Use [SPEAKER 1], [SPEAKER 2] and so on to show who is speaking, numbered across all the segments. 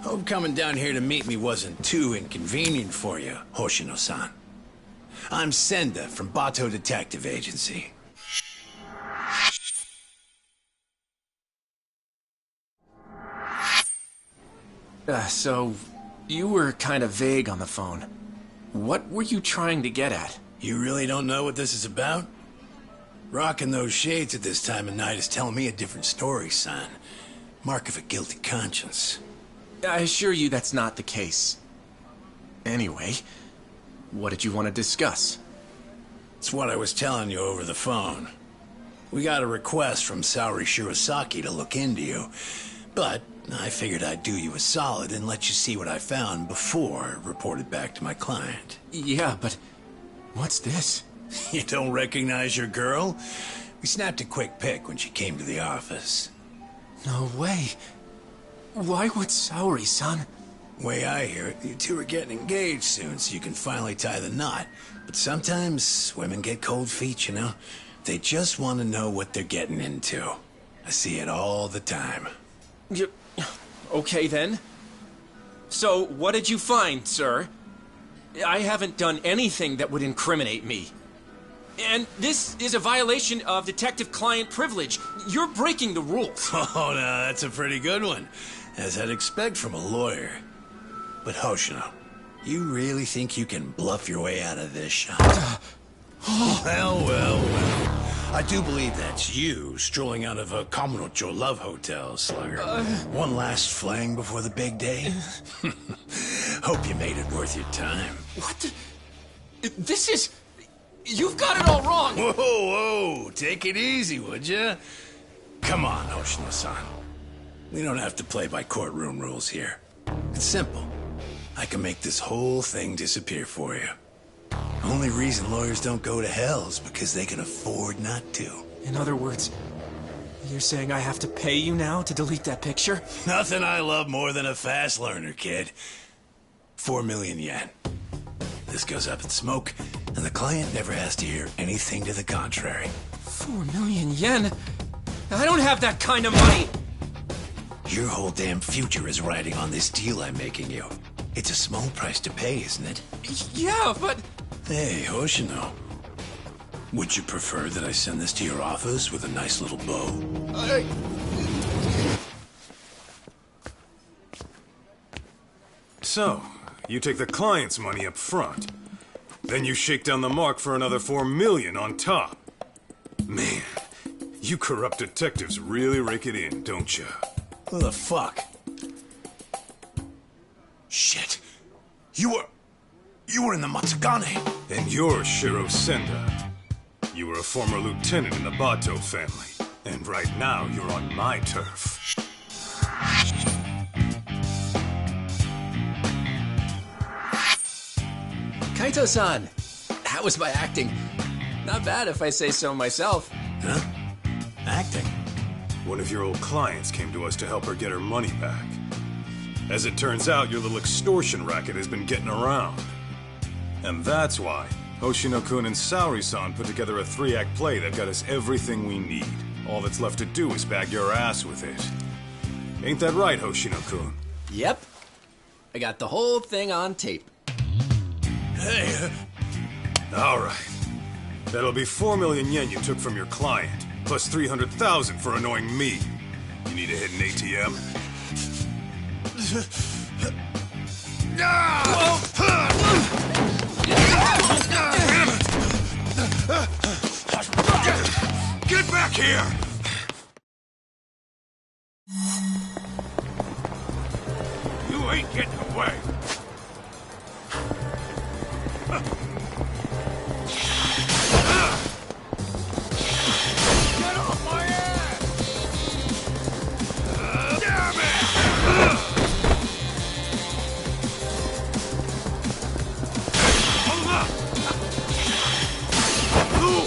[SPEAKER 1] Hope coming down here to meet me wasn't too inconvenient for you, Hoshino-san. I'm Senda from Bato Detective Agency.
[SPEAKER 2] So, you were kind of vague on the phone. What were you trying to get at?
[SPEAKER 1] You really don't know what this is about? Rocking those shades at this time of night is telling me a different story, son. Mark of a guilty conscience.
[SPEAKER 2] I assure you that's not the case. Anyway, what did you want to discuss?
[SPEAKER 1] It's what I was telling you over the phone. We got a request from Saori Shirosaki to look into you, but I figured I'd do you a solid and let you see what I found before I reported back to my client.
[SPEAKER 2] Yeah, but what's this?
[SPEAKER 1] You don't recognize your girl? We snapped a quick pic when she came to the office.
[SPEAKER 2] No way. Why would Saori-san?
[SPEAKER 1] Way I hear it, you two are getting engaged soon so you can finally tie the knot. But sometimes women get cold feet, you know? They just want to know what they're getting into. I see it all the time.
[SPEAKER 2] Okay then. So, what did you find, sir? I haven't done anything that would incriminate me. And this is a violation of detective-client privilege. You're breaking the rules.
[SPEAKER 1] Oh, no, that's a pretty good one, as I'd expect from a lawyer. But Hoshino, you really think you can bluff your way out of this shop? Well. I do believe that's you strolling out of a Kamurocho love hotel, Slugger. One last fling before the big day? Hope you made it worth your time.
[SPEAKER 2] What the... This is... You've got it all wrong!
[SPEAKER 1] Whoa, take it easy, would you? Come on, Hoshino-san. We don't have to play by courtroom rules here. It's simple. I can make this whole thing disappear for you. Only reason lawyers don't go to hell is because they can afford not to.
[SPEAKER 2] In other words, you're saying I have to pay you now to delete that picture?
[SPEAKER 1] Nothing I love more than a fast learner, kid. 4 million yen. This goes up in smoke, and the client never has to hear anything to the contrary.
[SPEAKER 2] 4 million yen? I don't have that kind of money!
[SPEAKER 1] Your whole damn future is riding on this deal I'm making you. It's a small price to pay, isn't it?
[SPEAKER 2] Yeah, but...
[SPEAKER 1] Hey, Hoshino. Would you prefer that I send this to your office with a nice little bow?
[SPEAKER 3] So, you take the client's money up front. Then you shake down the mark for another 4 million on top. Man, you corrupt detectives really rake it in, don't you?
[SPEAKER 1] What the fuck? Shit. You were in the Matsugane.
[SPEAKER 3] And you're Shiro Senda. You were a former lieutenant in the Bato family. And right now, you're on my turf.
[SPEAKER 2] Kaito-san, how was my acting? Not bad if I say so myself.
[SPEAKER 1] Huh? Acting?
[SPEAKER 3] One of your old clients came to us to help her get her money back. As it turns out, your little extortion racket has been getting around. And that's why Hoshino-kun and Saori-san put together a 3-act play that got us everything we need. All that's left to do is bag your ass with it. Ain't that right, Hoshino-kun?
[SPEAKER 2] Yep. I got the whole thing on tape.
[SPEAKER 1] Hey,
[SPEAKER 3] All right. That'll be 4 million yen you took from your client, plus 300,000 for annoying me. You need a hidden ATM? Get back here! You ain't getting away. Get off my ass! Damn it! Hold up! Ooh.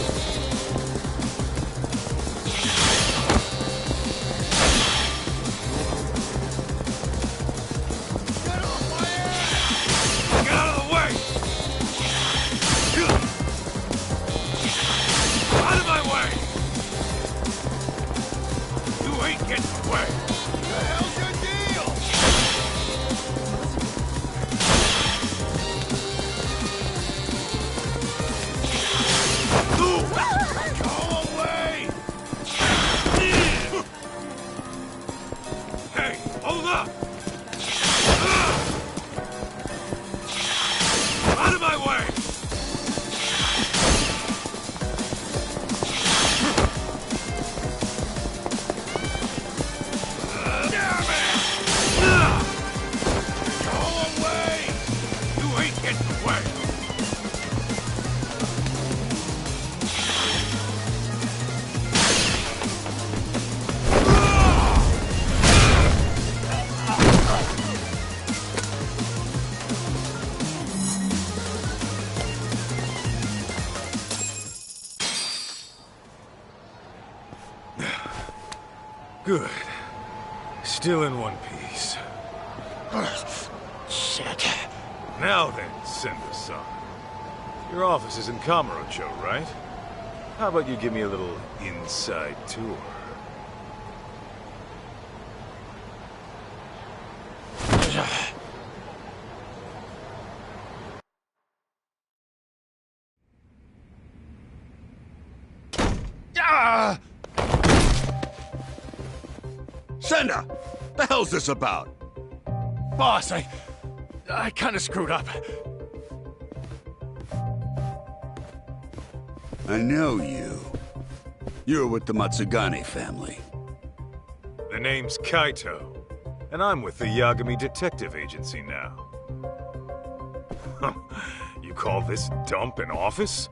[SPEAKER 3] Good. Still in one piece.
[SPEAKER 4] Shit.
[SPEAKER 3] Now then, Senda-san. Your office is in Kamurocho, right? How about you give me a little inside tour?
[SPEAKER 4] Ah! Senda! The hell's this about?
[SPEAKER 2] Boss, I kind of screwed up.
[SPEAKER 4] I know you. You're with the Matsugane family.
[SPEAKER 3] The name's Kaito, and I'm with the Yagami Detective Agency now. You call this dump an office?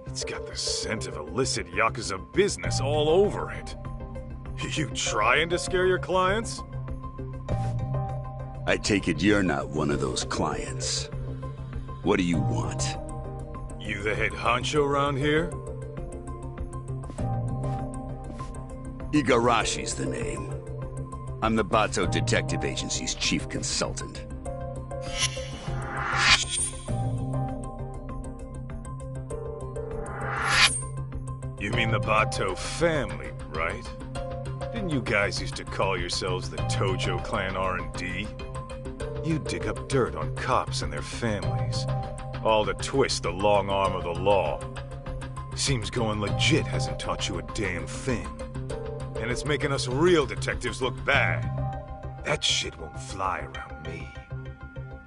[SPEAKER 3] It's got the scent of illicit Yakuza business all over it. You trying to scare your clients?
[SPEAKER 4] I take it you're not one of those clients. What do you want?
[SPEAKER 3] You the head honcho around here?
[SPEAKER 4] Igarashi's the name. I'm the Bato Detective Agency's chief consultant.
[SPEAKER 3] You mean the Bato family, right? Didn't you guys used to call yourselves the Tojo Clan R&D? You dig up dirt on cops and their families. All to twist the long arm of the law. Seems going legit hasn't taught you a damn thing. And it's making us real detectives look bad. That shit won't fly around me.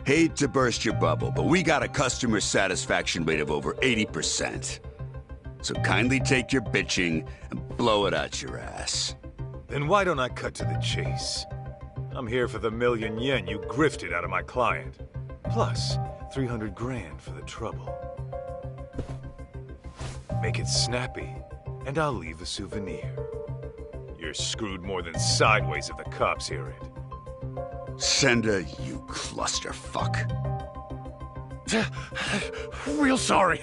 [SPEAKER 4] Hate to burst your bubble, but we got a customer satisfaction rate of over 80%. So kindly take your bitching and blow it out your ass.
[SPEAKER 3] Then why don't I cut to the chase? I'm here for the million yen you grifted out of my client. Plus, 300 grand for the trouble. Make it snappy, and I'll leave a souvenir. You're screwed more than sideways if the cops hear it.
[SPEAKER 4] Senda, you clusterfuck.
[SPEAKER 2] Real sorry.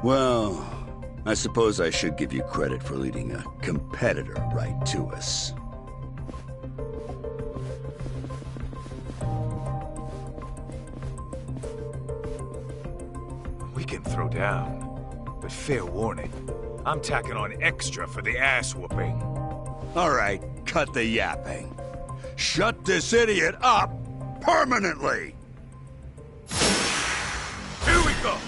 [SPEAKER 4] Well, I suppose I should give you credit for leading a competitor right to us.
[SPEAKER 3] We can throw down, but fair warning, I'm tacking on extra for the ass whooping.
[SPEAKER 4] All right, cut the yapping. Shut this idiot up permanently!
[SPEAKER 3] Here we go!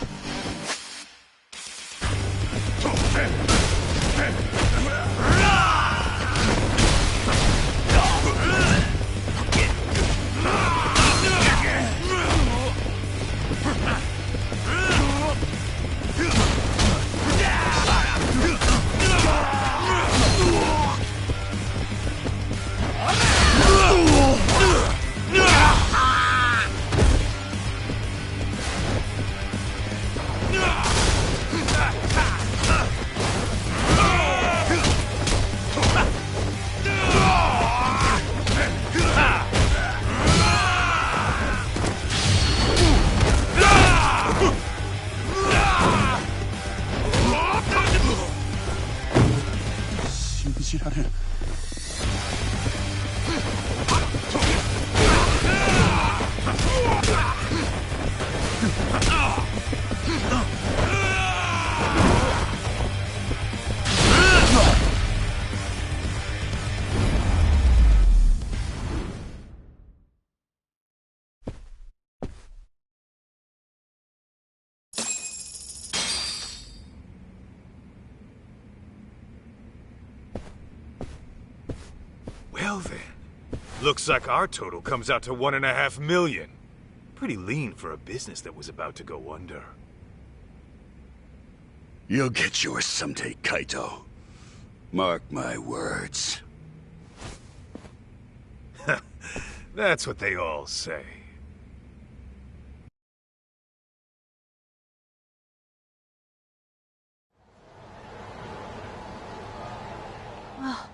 [SPEAKER 3] Well then, looks like our total comes out to 1.5 million. Pretty lean for a business that was about to go under.
[SPEAKER 4] You'll get yours someday, Kaito. Mark my words.
[SPEAKER 3] That's what they all say.
[SPEAKER 5] Oh,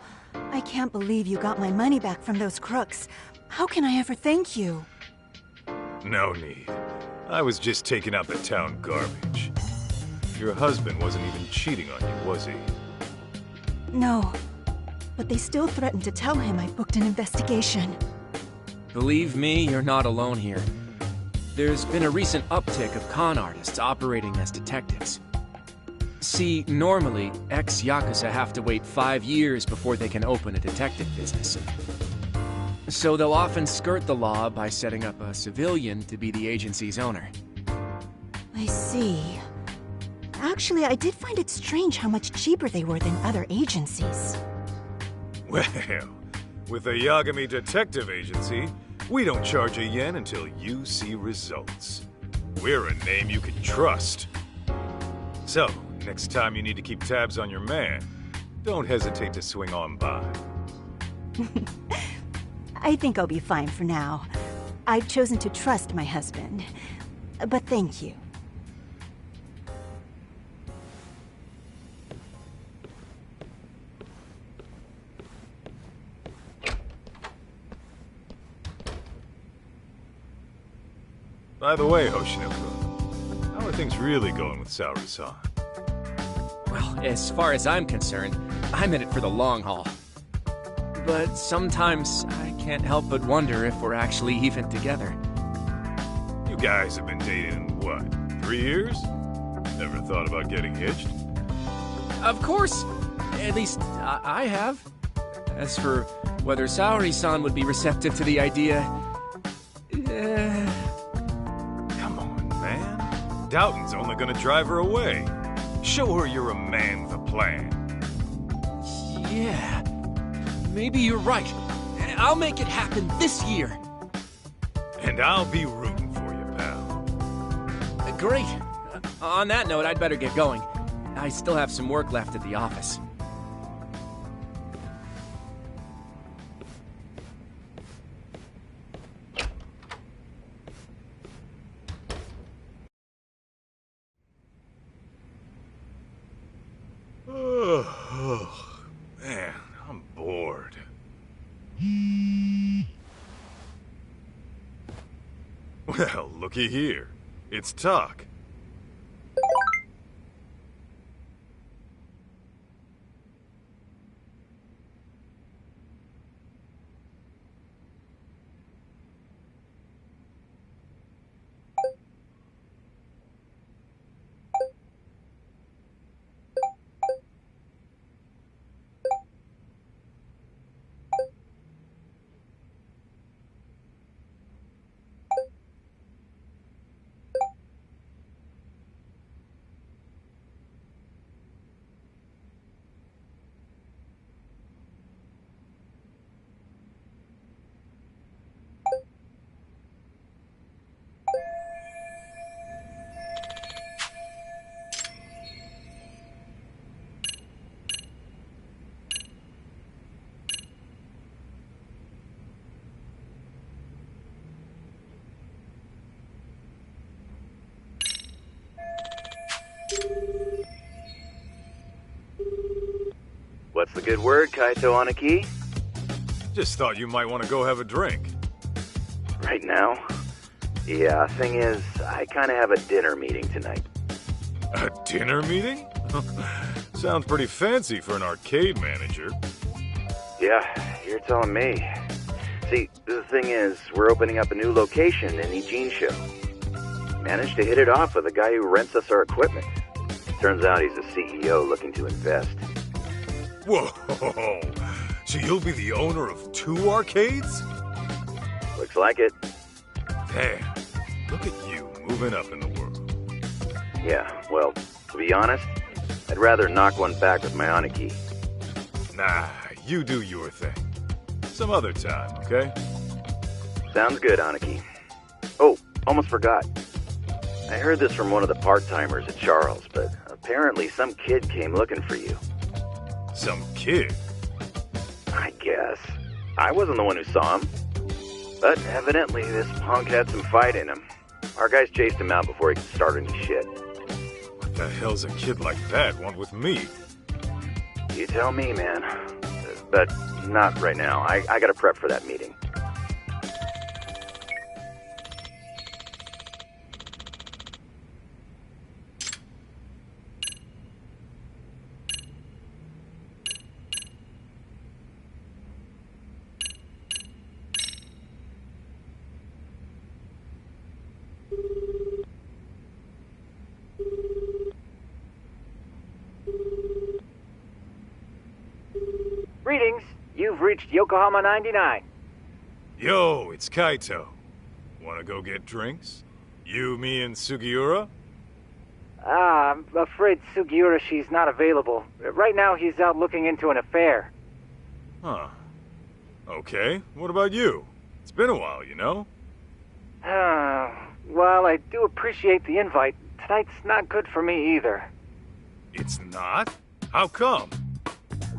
[SPEAKER 5] I can't believe you got my money back from those crooks. How can I ever thank you?
[SPEAKER 3] No need. I was just taking out the town garbage. Your husband wasn't even cheating on you, was he?
[SPEAKER 5] No. but they still threatened to tell him I booked an investigation.
[SPEAKER 2] Believe me, you're not alone here. There's been a recent uptick of con artists operating as detectives. See, normally, ex-Yakuza have to wait 5 years before they can open a detective business. So they'll often skirt the law by setting up a civilian to be the agency's owner.
[SPEAKER 5] I see. Actually, I did find it strange how much cheaper they were than other agencies.
[SPEAKER 3] Well, with the Yagami Detective Agency, we don't charge a yen until you see results. We're a name you can trust. So, next time you need to keep tabs on your man, don't hesitate to swing on by.
[SPEAKER 5] I think I'll be fine for now. I've chosen to trust my husband. But thank you.
[SPEAKER 3] By the way, Hoshino-kun, how are things really going with Saori-san?
[SPEAKER 2] Well, as far as I'm concerned, I'm in it for the long haul. But sometimes I can't help but wonder if we're actually even together.
[SPEAKER 3] You guys have been dating, what, 3 years? Never thought about getting hitched?
[SPEAKER 2] Of course! At least, I have. As for whether Saori-san would be receptive to the idea...
[SPEAKER 3] Come on, man. Doubting's only gonna drive her away. Show her you're a man with a plan.
[SPEAKER 2] Yeah... Maybe you're right. I'll make it happen this year.
[SPEAKER 3] And I'll be rooting for you, pal.
[SPEAKER 2] Great. On that note, I'd better get going. I still have some work left at the office.
[SPEAKER 3] Man, I'm bored. Well, looky here. It's talk.
[SPEAKER 6] What's the good word, Kaito Aniki?
[SPEAKER 3] Just thought you might want to go have a drink.
[SPEAKER 6] Right now? Yeah, thing is, I kind of have a dinner meeting tonight.
[SPEAKER 3] A dinner meeting? Sounds pretty fancy for an arcade manager.
[SPEAKER 6] Yeah, you're telling me. See, the thing is, we're opening up a new location in Ijincho. Managed to hit it off with a guy who rents us our equipment. Turns out he's a CEO looking to invest.
[SPEAKER 3] Whoa! So you'll be the owner of 2 arcades?
[SPEAKER 6] Looks like it.
[SPEAKER 3] Damn, look at you moving up in the world.
[SPEAKER 6] Yeah, well, to be honest, I'd rather knock one back with my Aniki.
[SPEAKER 3] Nah, you do your thing. Some other time, okay?
[SPEAKER 6] Sounds good, Aniki. Oh, almost forgot. I heard this from one of the part-timers at Charles, but apparently some kid came looking for you.
[SPEAKER 3] Some kid?
[SPEAKER 6] I guess. I wasn't the one who saw him. But evidently this punk had some fight in him. Our guys chased him out before he could start any shit.
[SPEAKER 3] What the hell's a kid like that want with me?
[SPEAKER 6] You tell me, man. But not right now. I gotta prep for that meeting.
[SPEAKER 7] You've reached Yokohama 99.
[SPEAKER 3] Yo, it's Kaito. Wanna go get drinks? You, me, and Sugiura?
[SPEAKER 7] I'm afraid Sugiura, she's not available. Right now, he's out looking into an affair.
[SPEAKER 3] Huh. Okay, what about you? It's been a while, you know?
[SPEAKER 7] Well, I do appreciate the invite. Tonight's not good for me either.
[SPEAKER 3] It's not? How come?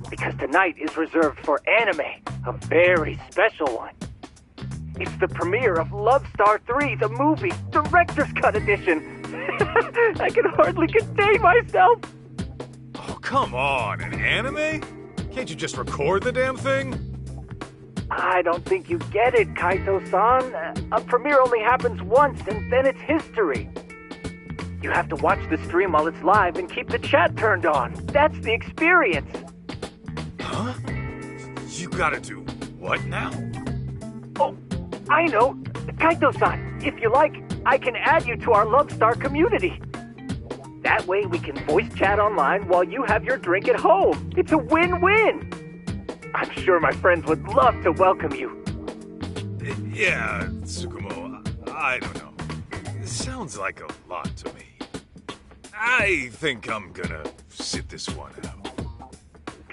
[SPEAKER 7] Because tonight is reserved for anime, a very special one. It's the premiere of Love Star 3, the movie, Director's Cut Edition. I can hardly contain myself.
[SPEAKER 3] Oh, come on, an anime? Can't you just record the damn thing?
[SPEAKER 7] I don't think you get it, Kaito-san. A premiere only happens once, and then it's history. You have to watch the stream while it's live and keep the chat turned on. That's the experience.
[SPEAKER 3] Huh? You gotta do what now?
[SPEAKER 7] Oh, I know. Kaito-san, if you like, I can add you to our Love Star community. That way we can voice chat online while you have your drink at home. It's a win-win. I'm sure my friends would love to welcome you.
[SPEAKER 3] Yeah, Tsukumo, I don't know. It sounds like a lot to me. I think I'm gonna sit this one out.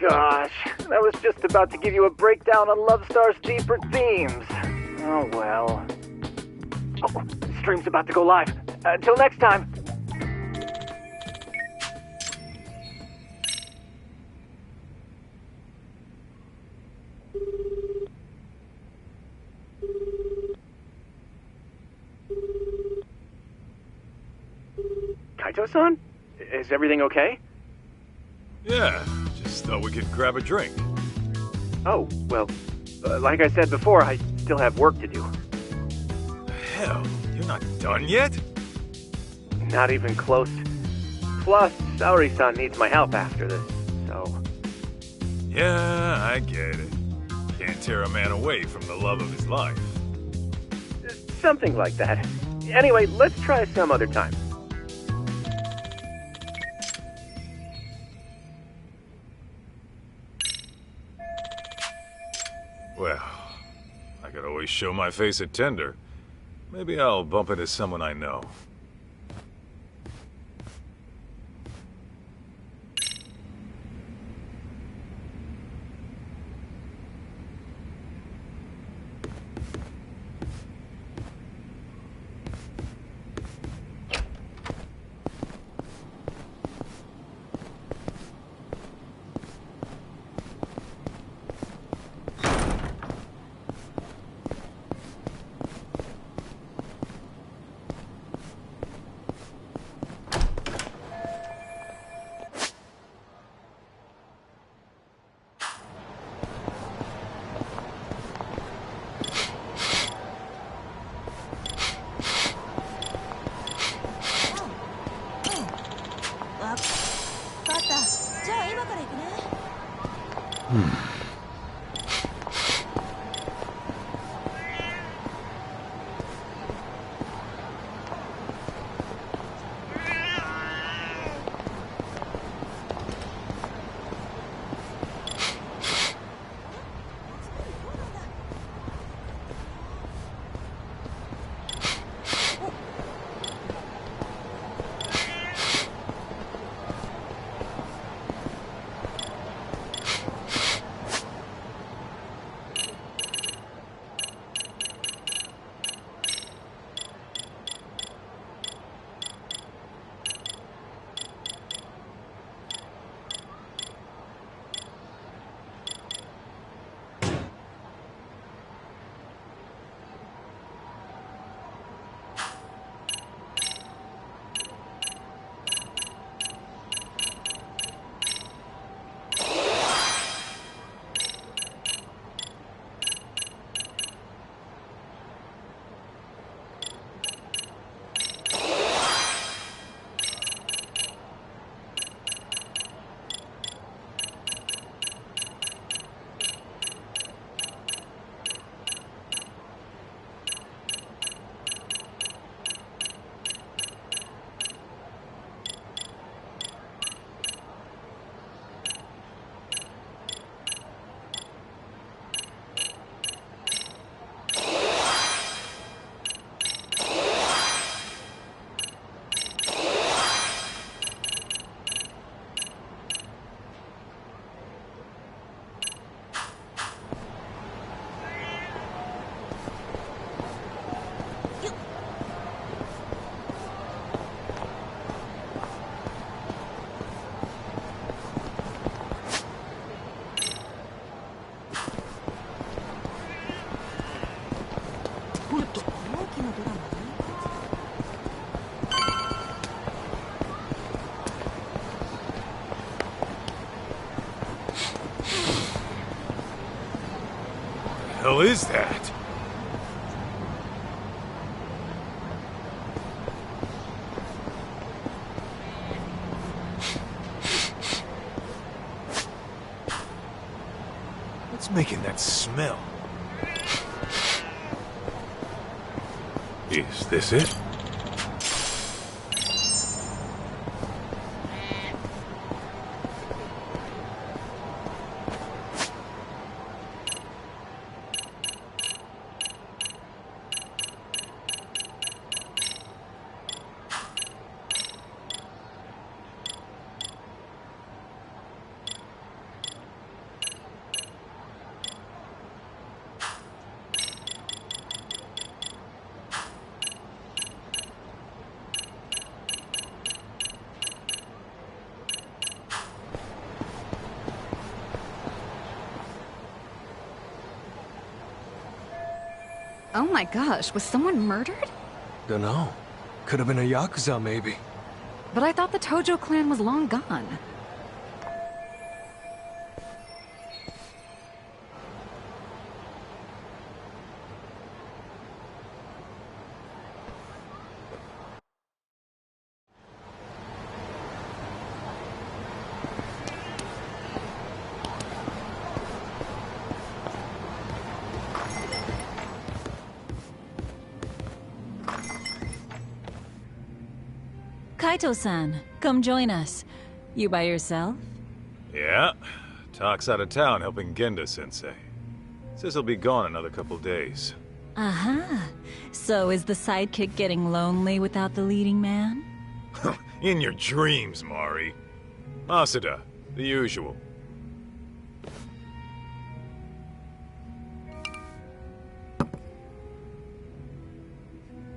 [SPEAKER 7] Gosh, I was just about to give you a breakdown on Love Star's deeper themes. Oh well. Oh, the stream's about to go live. Until next time. Kaito-san? Is everything okay?
[SPEAKER 3] Yeah, just thought we could grab a drink.
[SPEAKER 7] Oh, well, like I said before, I still have work to do.
[SPEAKER 3] Hell, you're not done yet?
[SPEAKER 7] Not even close. Plus, Saori-san needs my help after this, so...
[SPEAKER 3] Yeah, I get it. Can't tear a man away from the love of his life.
[SPEAKER 7] Something like that. Anyway, let's try some other time.
[SPEAKER 3] Well, I could always show my face at Tender. Maybe I'll bump into someone I know. hell is that? What's making that smell? Is this it?
[SPEAKER 8] Oh my gosh, was someone murdered?
[SPEAKER 9] Dunno. Could have been a Yakuza, maybe.
[SPEAKER 8] But I thought the Tojo clan was long gone.
[SPEAKER 10] Kaito-san, come join us. You by yourself?
[SPEAKER 3] Yeah. Talk's out of town helping Genda-sensei. Says he'll be gone another couple days.
[SPEAKER 10] Aha. So is the sidekick getting lonely without the leading man?
[SPEAKER 3] In your dreams, Mari. Masuda, the usual.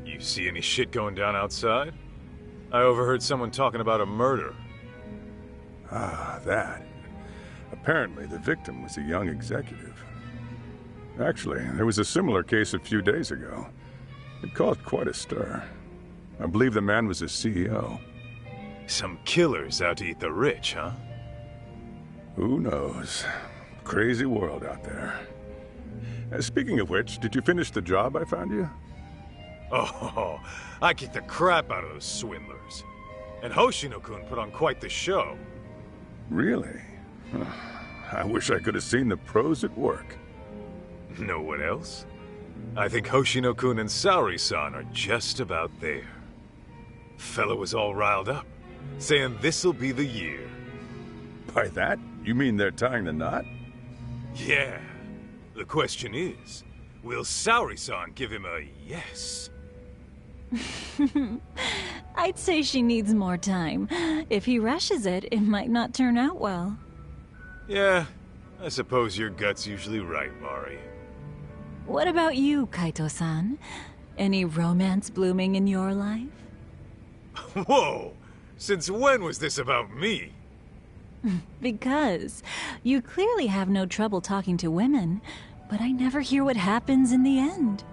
[SPEAKER 3] You see any shit going down outside? I overheard someone talking about a murder.
[SPEAKER 11] Ah, that. Apparently, the victim was a young executive. Actually, there was a similar case a few days ago. It caused quite a stir. I believe the man was a CEO.
[SPEAKER 3] Some killers out to eat the rich, huh?
[SPEAKER 11] Who knows? Crazy world out there. Speaking of which, did you finish the job I found you?
[SPEAKER 3] Oh, I kicked the crap out of those swindlers. And Hoshino-kun put on quite the show.
[SPEAKER 11] Really? I wish I could have seen the pros at work.
[SPEAKER 3] Know what else? I think Hoshino-kun and Saori-san are just about there. Fella was all riled up, saying this'll be the year.
[SPEAKER 11] By that, you mean they're tying the knot?
[SPEAKER 3] Yeah. The question is, will Saori-san give him a yes?
[SPEAKER 10] I'd say she needs more time. If he rushes it, it might not turn out well.
[SPEAKER 3] Yeah, I suppose your gut's usually right, Mari.
[SPEAKER 10] What about you, Kaito-san? Any romance blooming in your life?
[SPEAKER 3] Whoa! Since when was this about me?
[SPEAKER 10] Because you clearly have no trouble talking to women, but I never hear what happens in the end.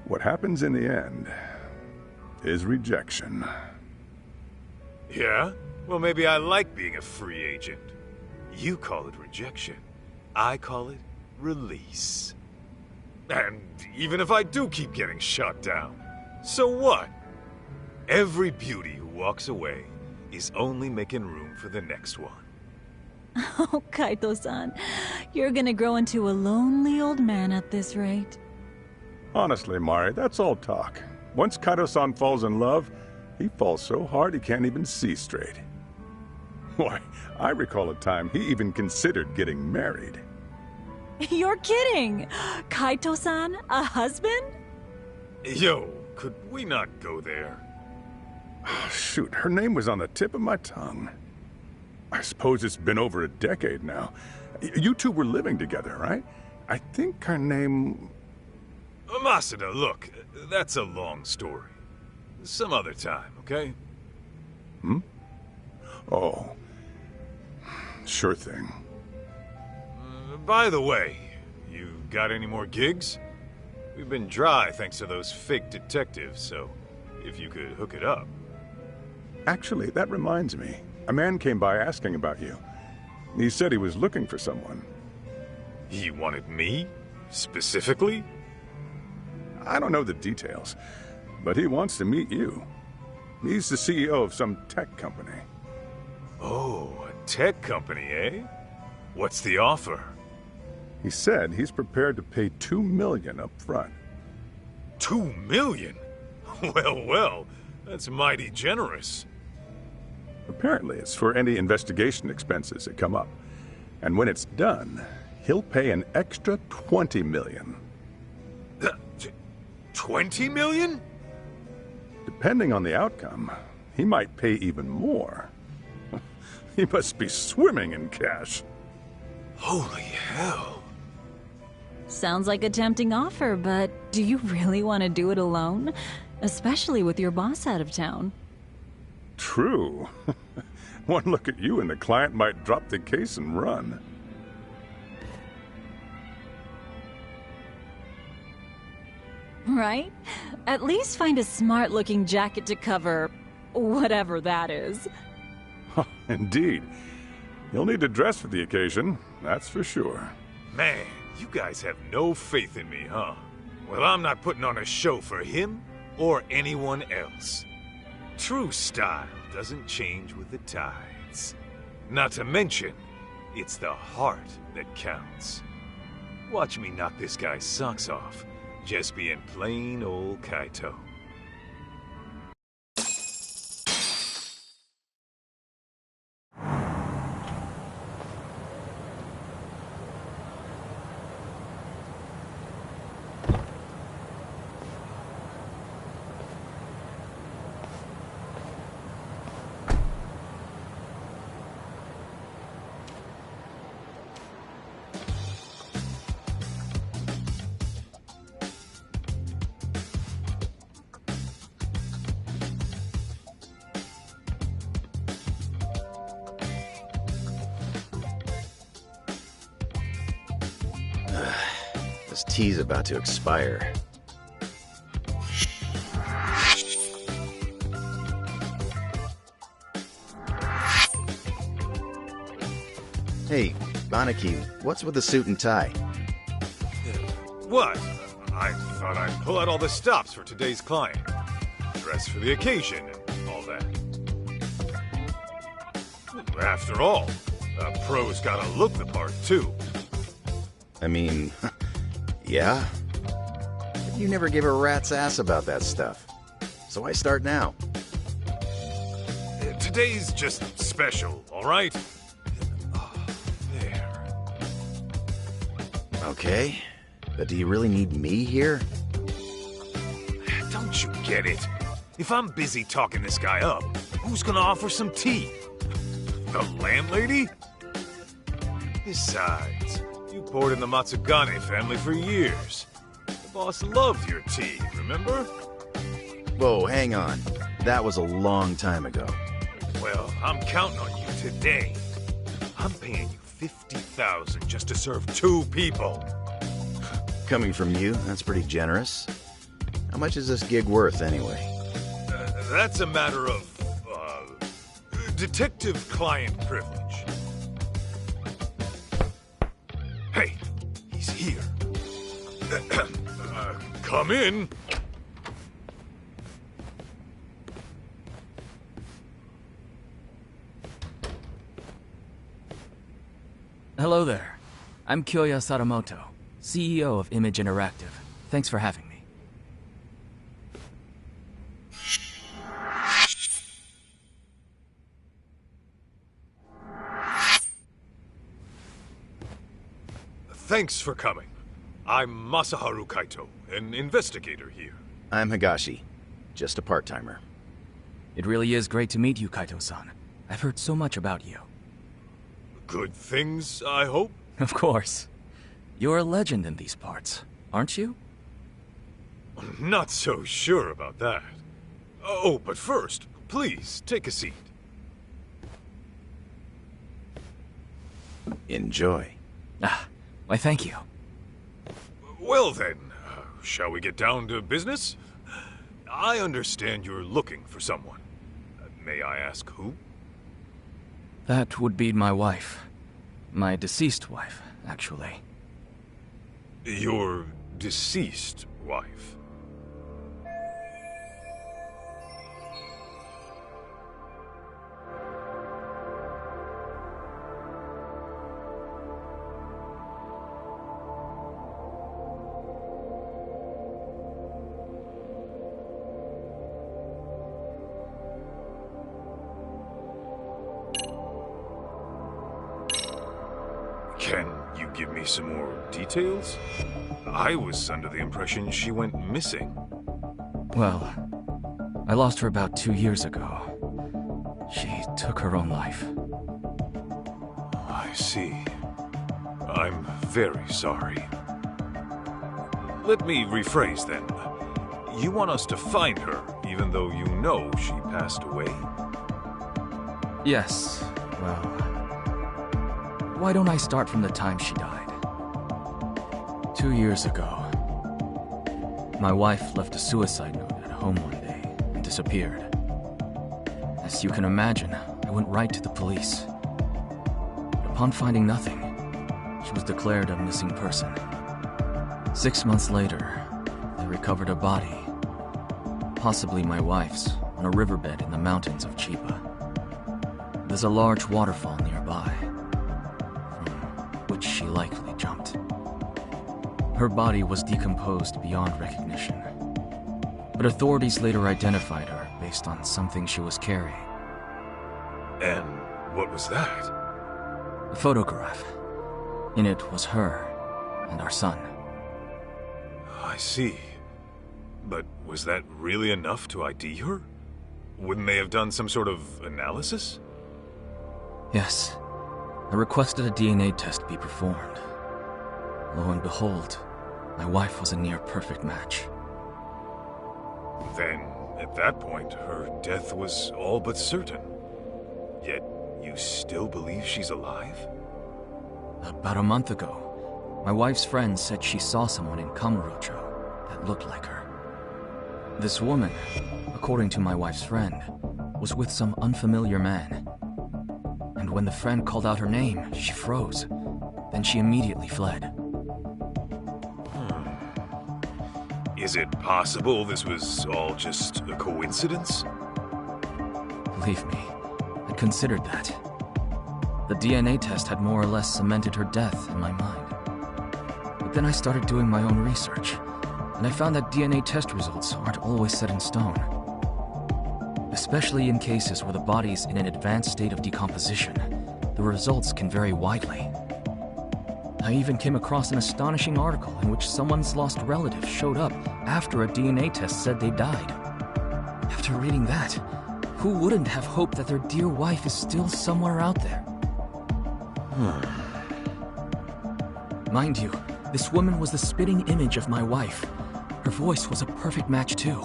[SPEAKER 11] What happens in the end is rejection.
[SPEAKER 3] Yeah? Well, maybe I like being a free agent. You call it rejection. I call it release. And even if I do keep getting shot down, so what? Every beauty who walks away is only making room for the next one.
[SPEAKER 10] Oh, Kaito-san, you're gonna grow into a lonely old man at this rate.
[SPEAKER 11] Honestly, Mari, that's all talk. Once Kaito-san falls in love, he falls so hard he can't even see straight. Why, I recall a time he even considered getting married.
[SPEAKER 10] You're kidding! Kaito-san, a husband?
[SPEAKER 3] Yo, could we not go there?
[SPEAKER 11] Oh, shoot, her name was on the tip of my tongue. I suppose it's been over a decade now. You two were living together, right? I think her name...
[SPEAKER 3] Masuda, look, that's a long story. Some other time, okay?
[SPEAKER 11] Hmm? Oh. Sure thing.
[SPEAKER 3] By the way, you got any more gigs? We've been dry thanks to those fake detectives, so if you could hook it up.
[SPEAKER 11] Actually, that reminds me. A man came by asking about you. He said he was looking for someone.
[SPEAKER 3] He wanted me? Specifically?
[SPEAKER 11] I don't know the details, but he wants to meet you. He's the CEO of some tech company.
[SPEAKER 3] Oh, a tech company, eh? What's the offer?
[SPEAKER 11] He said he's prepared to pay $2 million up front.
[SPEAKER 3] $2 million? Well, well, that's mighty generous.
[SPEAKER 11] Apparently, it's for any investigation expenses that come up. And when it's done, he'll pay an extra $20 million.
[SPEAKER 3] 20 million?
[SPEAKER 11] Depending on the outcome, he might pay even more. He must be swimming in cash.
[SPEAKER 3] Holy hell.
[SPEAKER 10] Sounds like a tempting offer, but do you really want to do it alone? Especially with your boss out of town.
[SPEAKER 11] True. One look at you and the client might drop the case and run.
[SPEAKER 10] Right? At least find a smart-looking jacket to cover whatever that is.
[SPEAKER 11] Indeed. You'll need to dress for the occasion, that's for sure.
[SPEAKER 3] Man, you guys have no faith in me, huh? Well, I'm not putting on a show for him or anyone else. True style doesn't change with the tides. Not to mention, it's the heart that counts. Watch me knock this guy's socks off, just being plain old Kaito.
[SPEAKER 6] This tea's about to expire. Hey, Banaki, what's with the suit and tie?
[SPEAKER 3] What? I thought I'd pull out all the stops for today's client. Dress for the occasion and all that. After all, a pro's gotta look the part, too.
[SPEAKER 6] I mean, yeah. But you never give a rat's ass about that stuff. So why start now?
[SPEAKER 3] Today's just special, all right? There.
[SPEAKER 6] Okay, but do you really need me here?
[SPEAKER 3] Don't you get it? If I'm busy talking this guy up, who's gonna offer some tea? The landlady? Besides, you poured in the Matsugane family for years. The boss loved your tea, remember?
[SPEAKER 6] Whoa, hang on. That was a long time ago.
[SPEAKER 3] Well, I'm counting on you today. I'm paying you $50,000 just to serve 2 people.
[SPEAKER 6] Coming from you, that's pretty generous. How much is this gig worth, anyway?
[SPEAKER 3] That's a matter of, detective-client privilege. Hey, he's here. Come in.
[SPEAKER 12] Hello there. I'm Kyoya Sadamoto, CEO of Image Interactive. Thanks for having me.
[SPEAKER 3] Thanks for coming. I'm Masaharu Kaito, an investigator here.
[SPEAKER 6] I'm Higashi, just a part-timer.
[SPEAKER 12] It really is great to meet you, Kaito-san. I've heard so much about you.
[SPEAKER 3] Good things, I hope?
[SPEAKER 12] Of course. You're a legend in these parts, aren't you?
[SPEAKER 3] Not so sure about that. Oh, but first, please, take a seat.
[SPEAKER 6] Enjoy.
[SPEAKER 12] Ah, why thank you.
[SPEAKER 3] Well then, shall we get down to business? I understand you're looking for someone. May I ask who?
[SPEAKER 12] That would be my wife. My deceased wife, actually.
[SPEAKER 3] Your deceased wife. Can you give me some more details? I was under the impression she went missing.
[SPEAKER 12] Well, I lost her about 2 years ago. She took her own life.
[SPEAKER 3] I see. I'm very sorry. Let me rephrase then. You want us to find her, even though you know she passed away?
[SPEAKER 12] Yes, well... Why don't I start from the time she died? 2 years ago, my wife left a suicide note at home one day and disappeared. As you can imagine, I went right to the police. But upon finding nothing, she was declared a missing person. 6 months later, they recovered a body, possibly my wife's, on a riverbed in the mountains of Chiba. There's a large waterfall nearby, which she likely jumped. Her body was decomposed beyond recognition, but authorities later identified her based on something she was carrying.
[SPEAKER 3] And what was that?
[SPEAKER 12] A photograph. In it was her and our son.
[SPEAKER 3] I see. But was that really enough to ID her? Wouldn't they have done some sort of analysis?
[SPEAKER 12] Yes. I requested a DNA test be performed. Lo and behold, my wife was a near-perfect match.
[SPEAKER 3] Then, at that point, her death was all but certain. Yet, you still believe she's alive?
[SPEAKER 12] About a month ago, my wife's friend said she saw someone in Kamurocho that looked like her. This woman, according to my wife's friend, was with some unfamiliar man. And when the friend called out her name, she froze. Then she immediately fled.
[SPEAKER 3] Is it possible this was all just a coincidence?
[SPEAKER 12] Believe me, I considered that. The DNA test had more or less cemented her death in my mind. But then I started doing my own research, and I found that DNA test results aren't always set in stone. Especially in cases where the body's in an advanced state of decomposition, the results can vary widely. I even came across an astonishing article in which someone's lost relative showed up after a DNA test said they died. After reading that, who wouldn't have hoped that their dear wife is still somewhere out there? Mind you, this woman was the spitting image of my wife. Her voice was a perfect match too.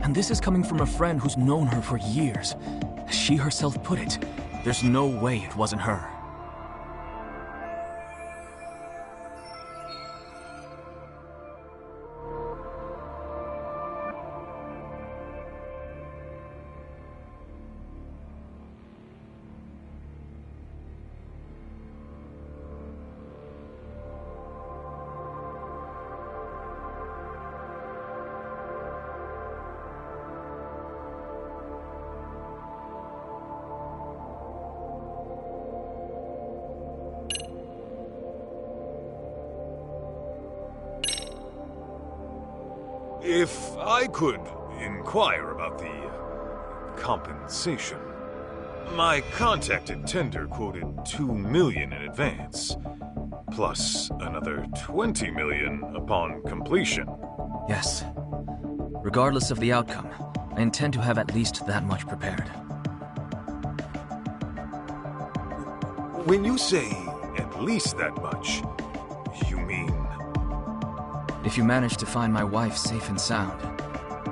[SPEAKER 12] And this is coming from a friend who's known her for years. As she herself put it, there's no way it wasn't her.
[SPEAKER 3] If I could inquire about the compensation. My contacted tender quoted $2 million in advance, plus another $20 million upon completion.
[SPEAKER 12] Yes. Regardless of the outcome, I intend to have at least that much prepared.
[SPEAKER 3] When you say at least that much, you mean...
[SPEAKER 12] If you manage to find my wife safe and sound,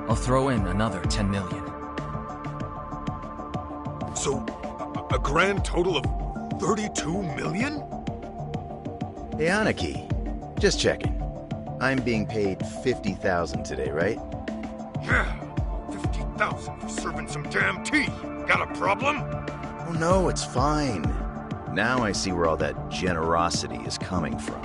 [SPEAKER 12] I'll throw in another 10 million.
[SPEAKER 3] So, a grand total of 32 million?
[SPEAKER 6] Hey, Aniki. Just checking. I'm being paid 50,000 today, right?
[SPEAKER 3] Yeah, 50,000 for serving some damn tea. Got a problem?
[SPEAKER 6] Oh no, it's fine. Now I see where all that generosity is coming from.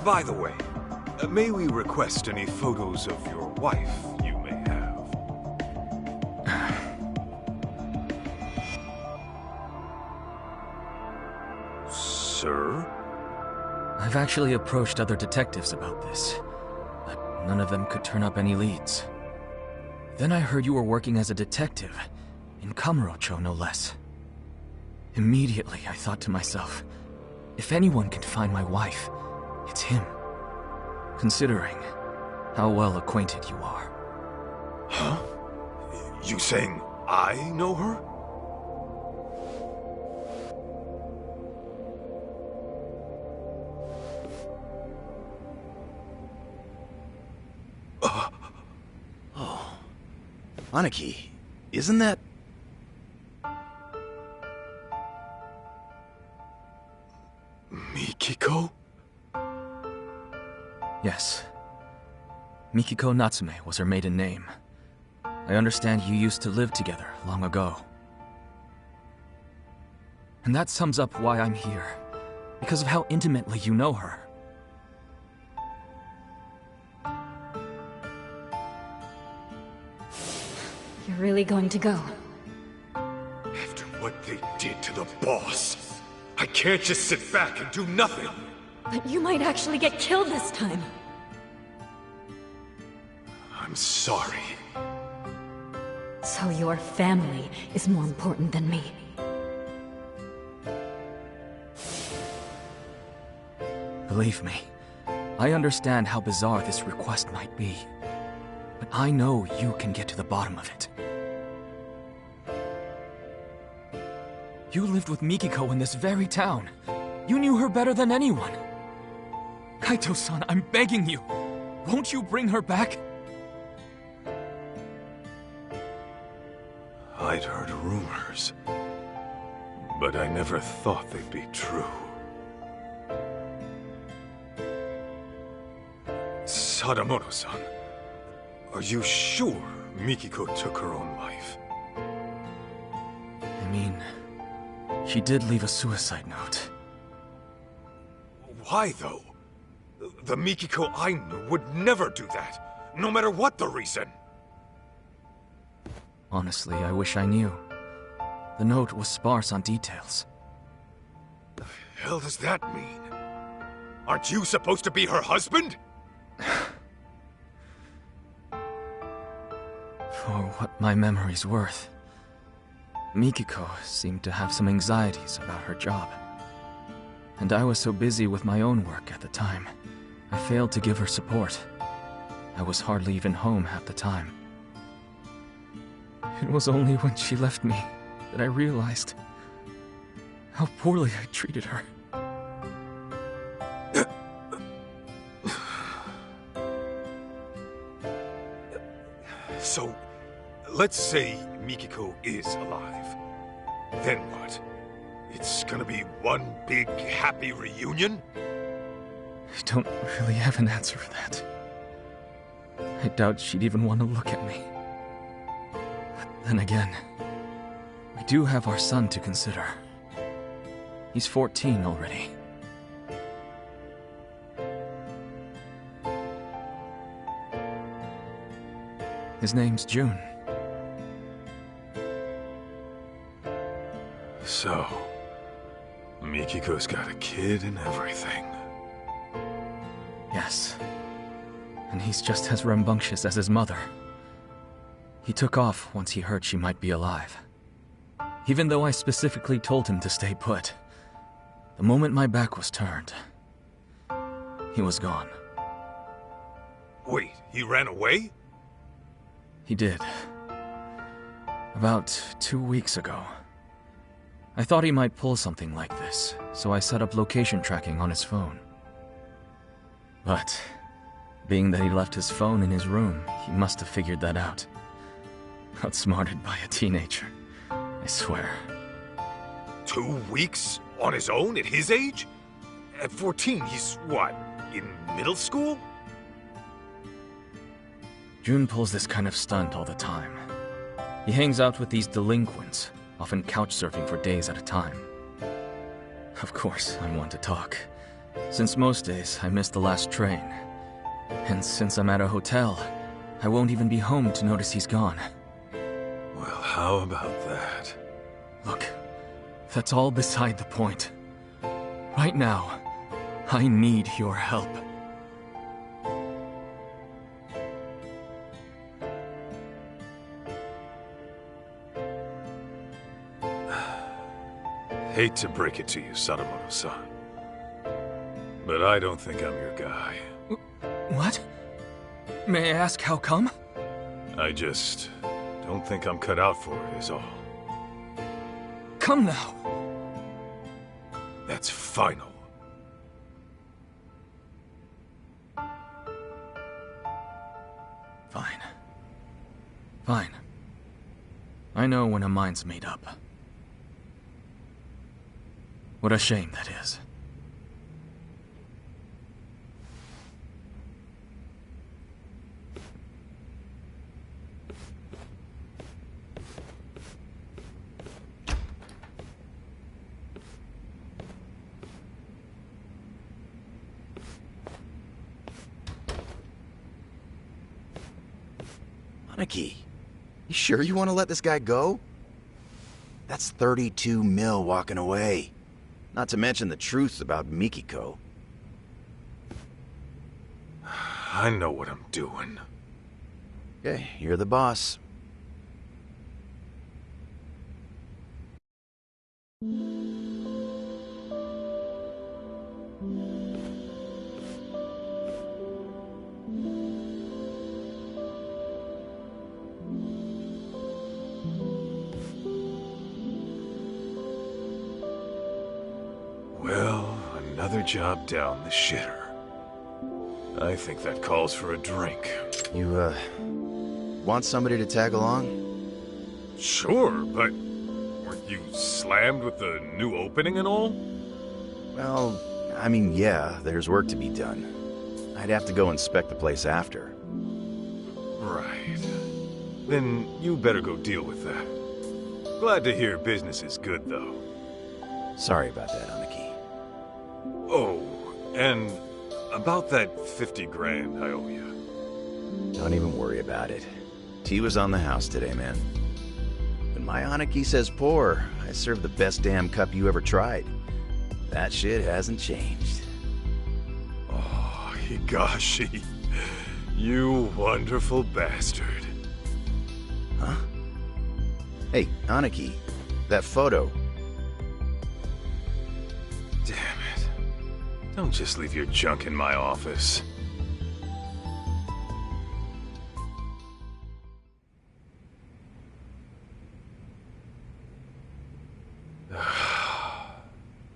[SPEAKER 3] By the way, may we request any photos of your wife you may have? Sir?
[SPEAKER 12] I've actually approached other detectives about this, but none of them could turn up any leads. Then I heard you were working as a detective, in Kamurocho no less. Immediately I thought to myself, if anyone can find my wife, it's him. Considering how well acquainted you are.
[SPEAKER 3] Huh? You saying I know her?
[SPEAKER 13] Oh. Aniki, isn't that...
[SPEAKER 3] Mikiko?
[SPEAKER 12] Yes. Mikiko Natsume was her maiden name. I understand you used to live together long ago. And that sums up why I'm here, because of how intimately you know her.
[SPEAKER 10] You're really going to go?
[SPEAKER 3] After what they did to the boss, I can't just sit back and do nothing.
[SPEAKER 10] But you might actually get killed this time.
[SPEAKER 3] I'm sorry.
[SPEAKER 10] So your family is more important than me.
[SPEAKER 12] Believe me, I understand how bizarre this request might be. But I know you can get to the bottom of it. You lived with Mikiko in this very town. You knew her better than anyone. Kaito-san, I'm begging you. Won't you bring her back?
[SPEAKER 3] I'd heard rumors, but I never thought they'd be true. Sadamoto-san, are you sure Mikiko took her own life?
[SPEAKER 12] I mean, she did leave a suicide note.
[SPEAKER 3] Why, though? The Mikiko I knew would never do that, no matter what the reason.
[SPEAKER 12] Honestly, I wish I knew. The note was sparse on details.
[SPEAKER 3] The hell does that mean? Aren't you supposed to be her husband?
[SPEAKER 12] For what my memory's worth, Mikiko seemed to have some anxieties about her job. And I was so busy with my own work at the time, I failed to give her support. I was hardly even home half the time. It was only when she left me that I realized how poorly I treated her.
[SPEAKER 3] So, let's say Mikiko is alive. Then what? It's gonna be one big happy reunion?
[SPEAKER 12] I don't really have an answer for that. I doubt she'd even want to look at me. But then again, we do have our son to consider. He's 14 already. His name's June.
[SPEAKER 3] So, Mikiko's got a kid and everything.
[SPEAKER 12] Yes. And he's just as rambunctious as his mother. He took off once he heard she might be alive. Even though I specifically told him to stay put. The moment my back was turned, he was gone.
[SPEAKER 3] Wait, he ran away?
[SPEAKER 12] He did. About 2 weeks ago. I thought he might pull something like this, so I set up location tracking on his phone. But, being that he left his phone in his room, he must have figured that out. Outsmarted by a teenager, I swear.
[SPEAKER 3] 2 weeks? On his own at his age? At 14, he's what, in middle school?
[SPEAKER 12] June pulls this kind of stunt all the time. He hangs out with these delinquents, often couch surfing for days at a time. Of course, I'm one to talk, Since most days, I missed the last train. And since I'm at a hotel, I won't even be home to notice he's gone.
[SPEAKER 3] Well, how about that?
[SPEAKER 12] Look, that's all beside the point. Right now, I need your help.
[SPEAKER 3] Hate to break it to you, Sadamoto-san, but I don't think I'm your guy.
[SPEAKER 12] What? May I ask how come?
[SPEAKER 3] I just don't think I'm cut out for it, is all.
[SPEAKER 12] Come now.
[SPEAKER 3] That's final.
[SPEAKER 12] Fine. Fine. I know when a mind's made up. What a shame that is.
[SPEAKER 13] Aniki, you sure you want to let this guy go? That's 32 mil walking away. Not to mention the truth about Mikiko.
[SPEAKER 3] I know what I'm doing.
[SPEAKER 13] Okay, you're the boss.
[SPEAKER 3] Well, another job down the shitter. I think that calls for a drink.
[SPEAKER 13] You, want somebody to tag along?
[SPEAKER 3] Sure, but weren't you slammed with the new opening and all?
[SPEAKER 13] Well, I mean, yeah, there's work to be done. I'd have to go inspect the place after.
[SPEAKER 3] Right. Then you better go deal with that. Glad to hear business is good, though.
[SPEAKER 13] Sorry about that, Aniki.
[SPEAKER 3] Oh, and about that 50 grand I owe you.
[SPEAKER 13] Don't even worry about it. Tea was on the house today, man. When my Aniki says pour, I serve the best damn cup you ever tried. That shit hasn't changed.
[SPEAKER 3] Oh, Higashi. You wonderful bastard.
[SPEAKER 13] Huh? Hey, Aniki, that photo.
[SPEAKER 3] Damn it. Don't just leave your junk in my office.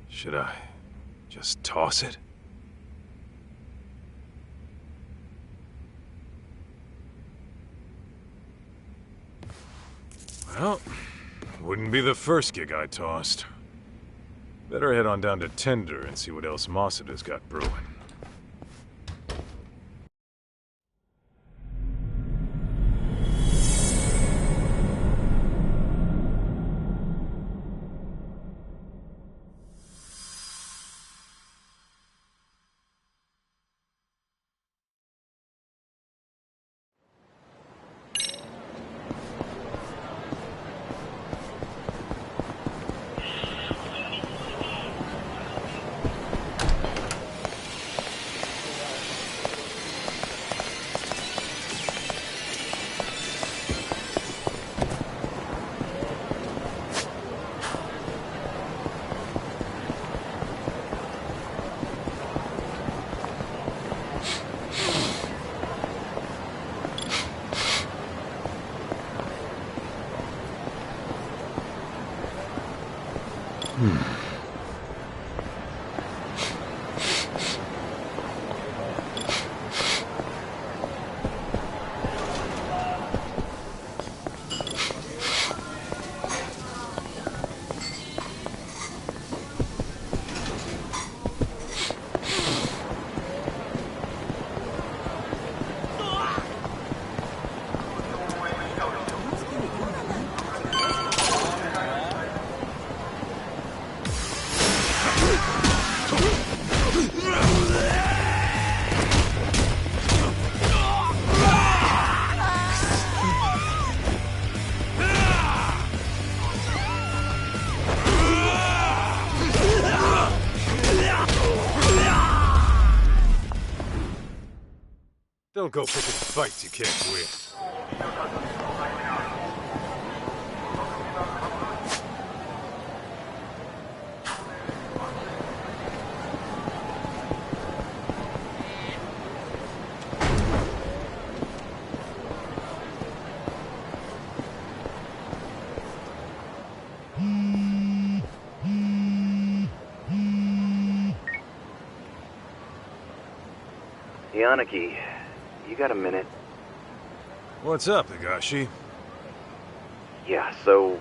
[SPEAKER 3] Should I just toss it? Well, wouldn't be the first gig I tossed. Better head on down to Tender and see what else Masuda's got brewing. Don't go picking fights you can't win.
[SPEAKER 6] Yaniki, you got a minute?
[SPEAKER 3] What's up, Higashi?
[SPEAKER 6] Yeah, so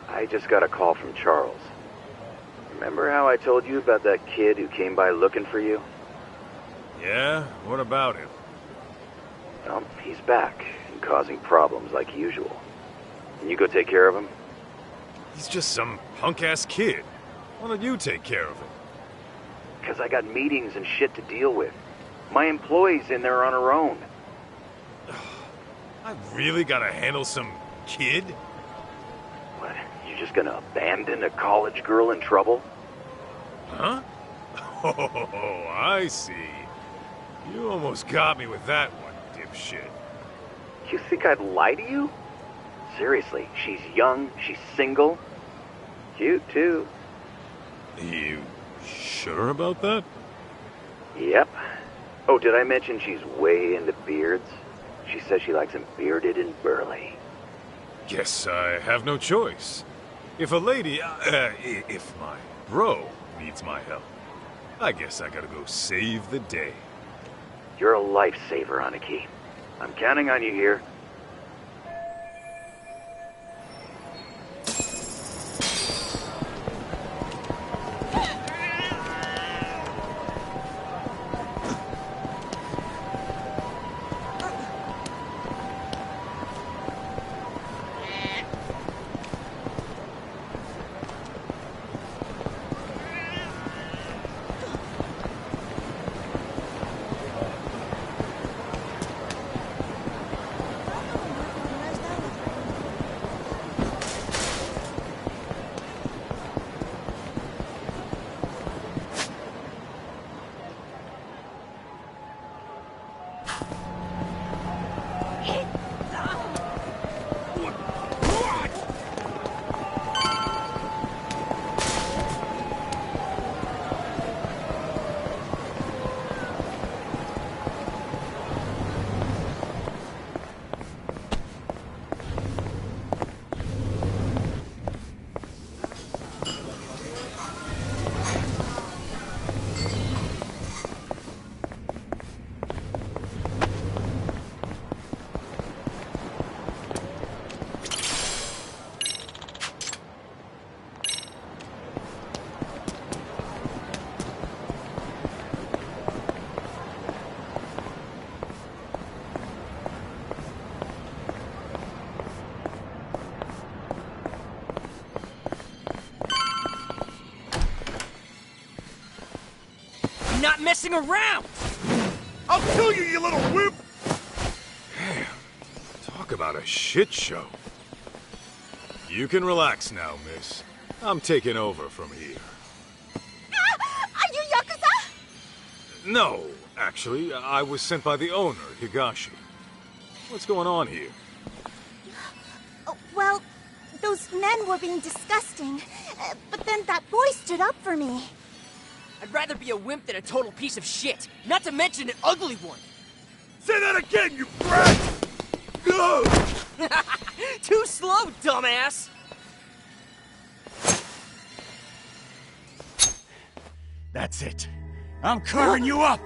[SPEAKER 6] I just got a call from Charles. Remember how I told you about that kid who came by looking for you?
[SPEAKER 3] Yeah? What about him?
[SPEAKER 6] Well, he's back and causing problems like usual. Can you go take care of him?
[SPEAKER 3] He's just some punk-ass kid. Why don't you take care of him?
[SPEAKER 6] Because I got meetings and shit to deal with. My employee's in there on her own.
[SPEAKER 3] I really gotta handle some kid?
[SPEAKER 6] What, you just gonna abandon a college girl in trouble?
[SPEAKER 3] Huh? Oh, I see. You almost got me with that one, dipshit.
[SPEAKER 6] You think I'd lie to you? Seriously, she's young, she's single. Cute, too.
[SPEAKER 3] You sure about that?
[SPEAKER 6] Yep. Oh, did I mention she's way into beards? She says she likes them bearded and burly.
[SPEAKER 3] Guess I have no choice. If a lady, if my bro needs my help, I guess I gotta go save the day.
[SPEAKER 6] You're a lifesaver, Aniki. I'm counting on you here.
[SPEAKER 14] Not messing around!
[SPEAKER 3] I'll kill you, you little whip! Damn. Talk about a shit show. You can relax now, miss. I'm taking over from here.
[SPEAKER 5] Are you Yakuza?
[SPEAKER 3] No, actually, I was sent by the owner, Higashi. What's going on here?
[SPEAKER 5] Oh, well, those men were being disgusting, but then that boy stood up for me.
[SPEAKER 14] I'd rather be a wimp than a total piece of shit, not to mention an ugly one.
[SPEAKER 3] Say that again, you brat! No!
[SPEAKER 14] Too slow, dumbass!
[SPEAKER 15] That's it. I'm carving you up!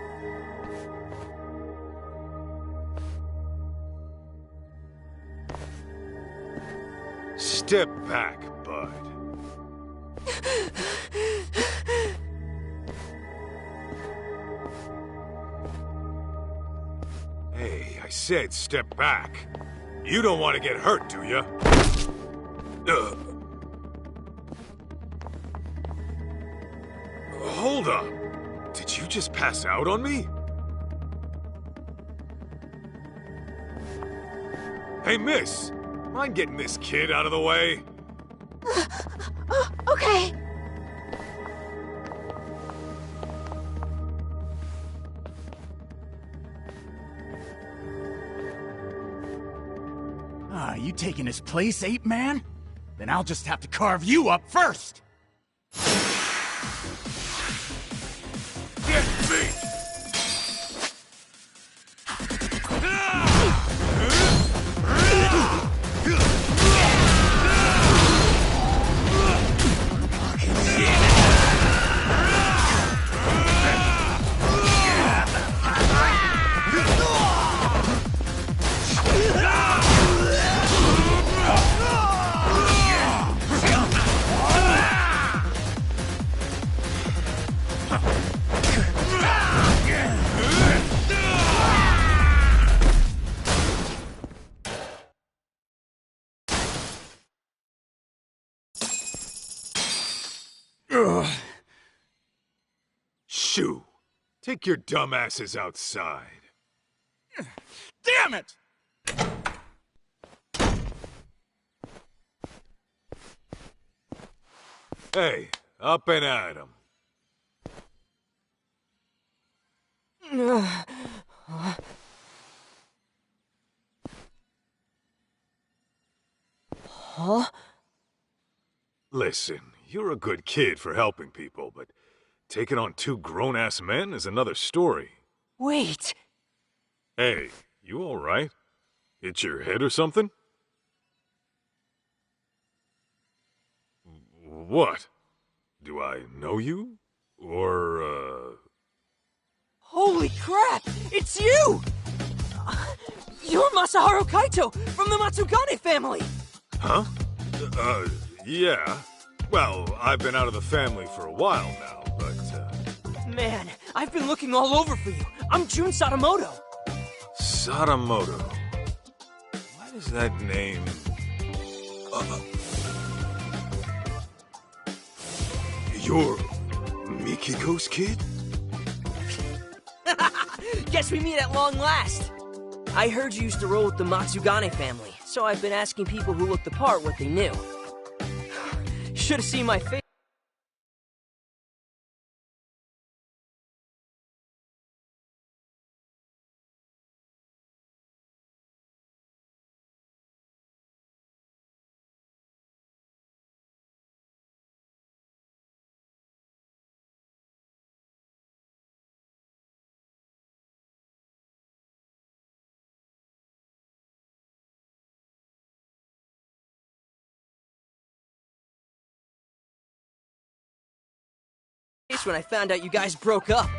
[SPEAKER 3] Step back, bud. Hey, I said step back. You don't want to get hurt, do you? Hold up. Did you just pass out on me? Hey, miss. Mind getting this kid out of the way?
[SPEAKER 5] Okay.
[SPEAKER 15] Ah, you taking his place, ape man? Then I'll just have to carve you up first!
[SPEAKER 3] Get me! Shoo! Take your dumbasses outside.
[SPEAKER 15] Damn it!
[SPEAKER 3] Hey, up and at 'em.
[SPEAKER 14] Huh?
[SPEAKER 3] Listen, you're a good kid for helping people, but taking on two grown-ass men is another story.
[SPEAKER 14] Wait.
[SPEAKER 3] Hey, you alright? Hit your head or something? What? Do I know you? Or,
[SPEAKER 14] Holy crap! It's you! You're Masaharu Kaito from the Matsugane family!
[SPEAKER 3] Huh? Yeah. Well, I've been out of the family for a while now, but,
[SPEAKER 14] Man, I've been looking all over for you. I'm Jun Sadamoto.
[SPEAKER 3] Sadamoto. Why does that name... You're Mikiko's kid?
[SPEAKER 14] Guess we meet at long last. I heard you used to roll with the Matsugane family, so I've been asking people who looked the part what they knew. Should have seen my face. When I found out you guys broke up.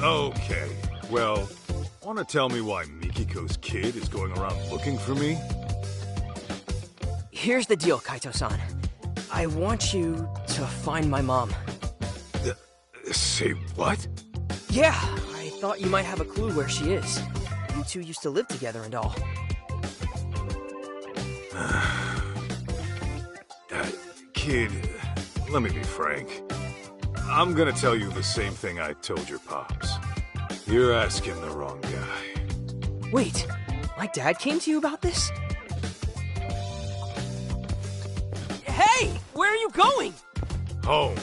[SPEAKER 3] Okay, well, wanna tell me why Mikiko's kid is going around looking for me?
[SPEAKER 14] Here's the deal, Kaito-san. I want you to find my mom.
[SPEAKER 3] Say what?
[SPEAKER 14] Yeah, I thought you might have a clue where she is. You two used to live together and all.
[SPEAKER 3] Kid, let me be frank. I'm gonna tell you the same thing I told your pops. You're asking the wrong guy.
[SPEAKER 14] Wait, my dad came to you about this? Hey, where are you going?
[SPEAKER 3] Home.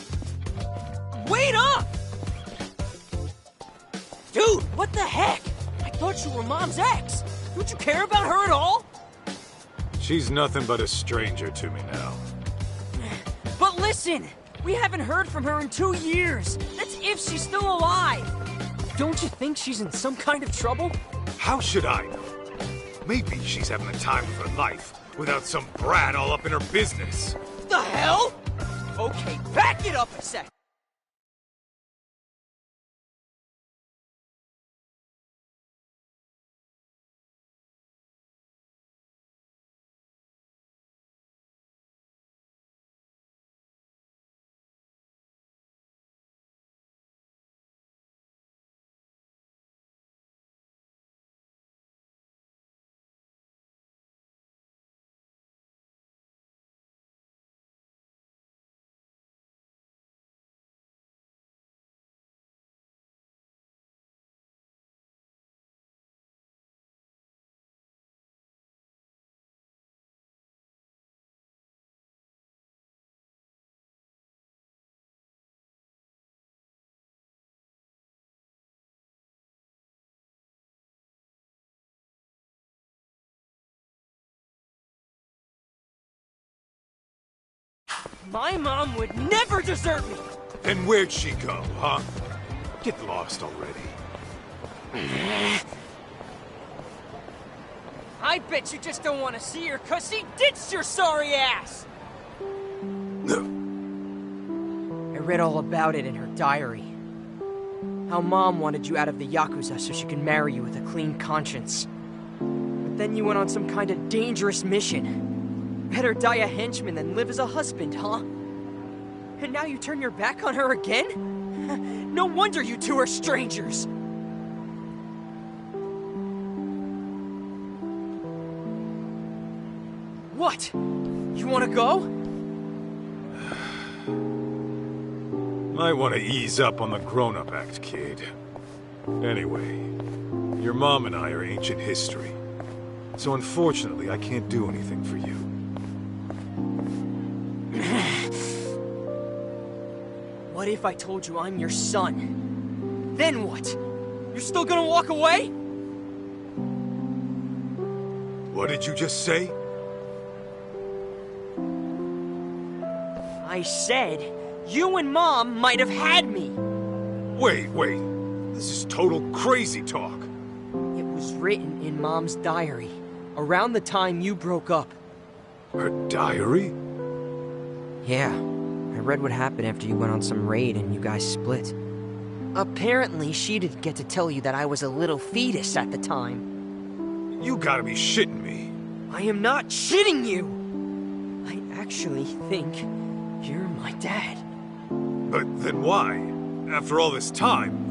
[SPEAKER 14] Wait up! Dude, what the heck? I thought you were Mom's ex. Don't you care about her at all?
[SPEAKER 3] She's nothing but a stranger to me now.
[SPEAKER 14] But listen, we haven't heard from her in 2 years. That's if she's still alive. Don't you think she's in some kind of trouble?
[SPEAKER 3] How should I know? Maybe she's having the time of her life without some brat all up in her business.
[SPEAKER 14] The hell? Okay, back it up a sec. My mom would never desert me!
[SPEAKER 3] Then where'd she go, huh? Get lost already.
[SPEAKER 14] I bet you just don't want to see her, cause she ditched your sorry ass! I read all about it in her diary. How Mom wanted you out of the Yakuza so she could marry you with a clean conscience. But then you went on some kind of dangerous mission. Better die a henchman than live as a husband, huh? And now you turn your back on her again? No wonder you two are strangers! What? You wanna go?
[SPEAKER 3] Might want to ease up on the grown-up act, kid. Anyway, your mom and I are ancient history. So unfortunately, I can't do anything for you.
[SPEAKER 14] What if I told you I'm your son? Then what? You're still gonna walk away?
[SPEAKER 3] What did you just say?
[SPEAKER 14] I said, you and Mom might have had me.
[SPEAKER 3] Wait. This is total crazy talk.
[SPEAKER 14] It was written in Mom's diary, around the time you broke up.
[SPEAKER 3] Her diary?
[SPEAKER 14] Yeah, I read what happened after you went on some raid and you guys split. Apparently, she didn't get to tell you that I was a little fetus at the time.
[SPEAKER 3] You gotta be shitting me.
[SPEAKER 14] I am not shitting you! I actually think you're my dad.
[SPEAKER 3] But then why? After all this time?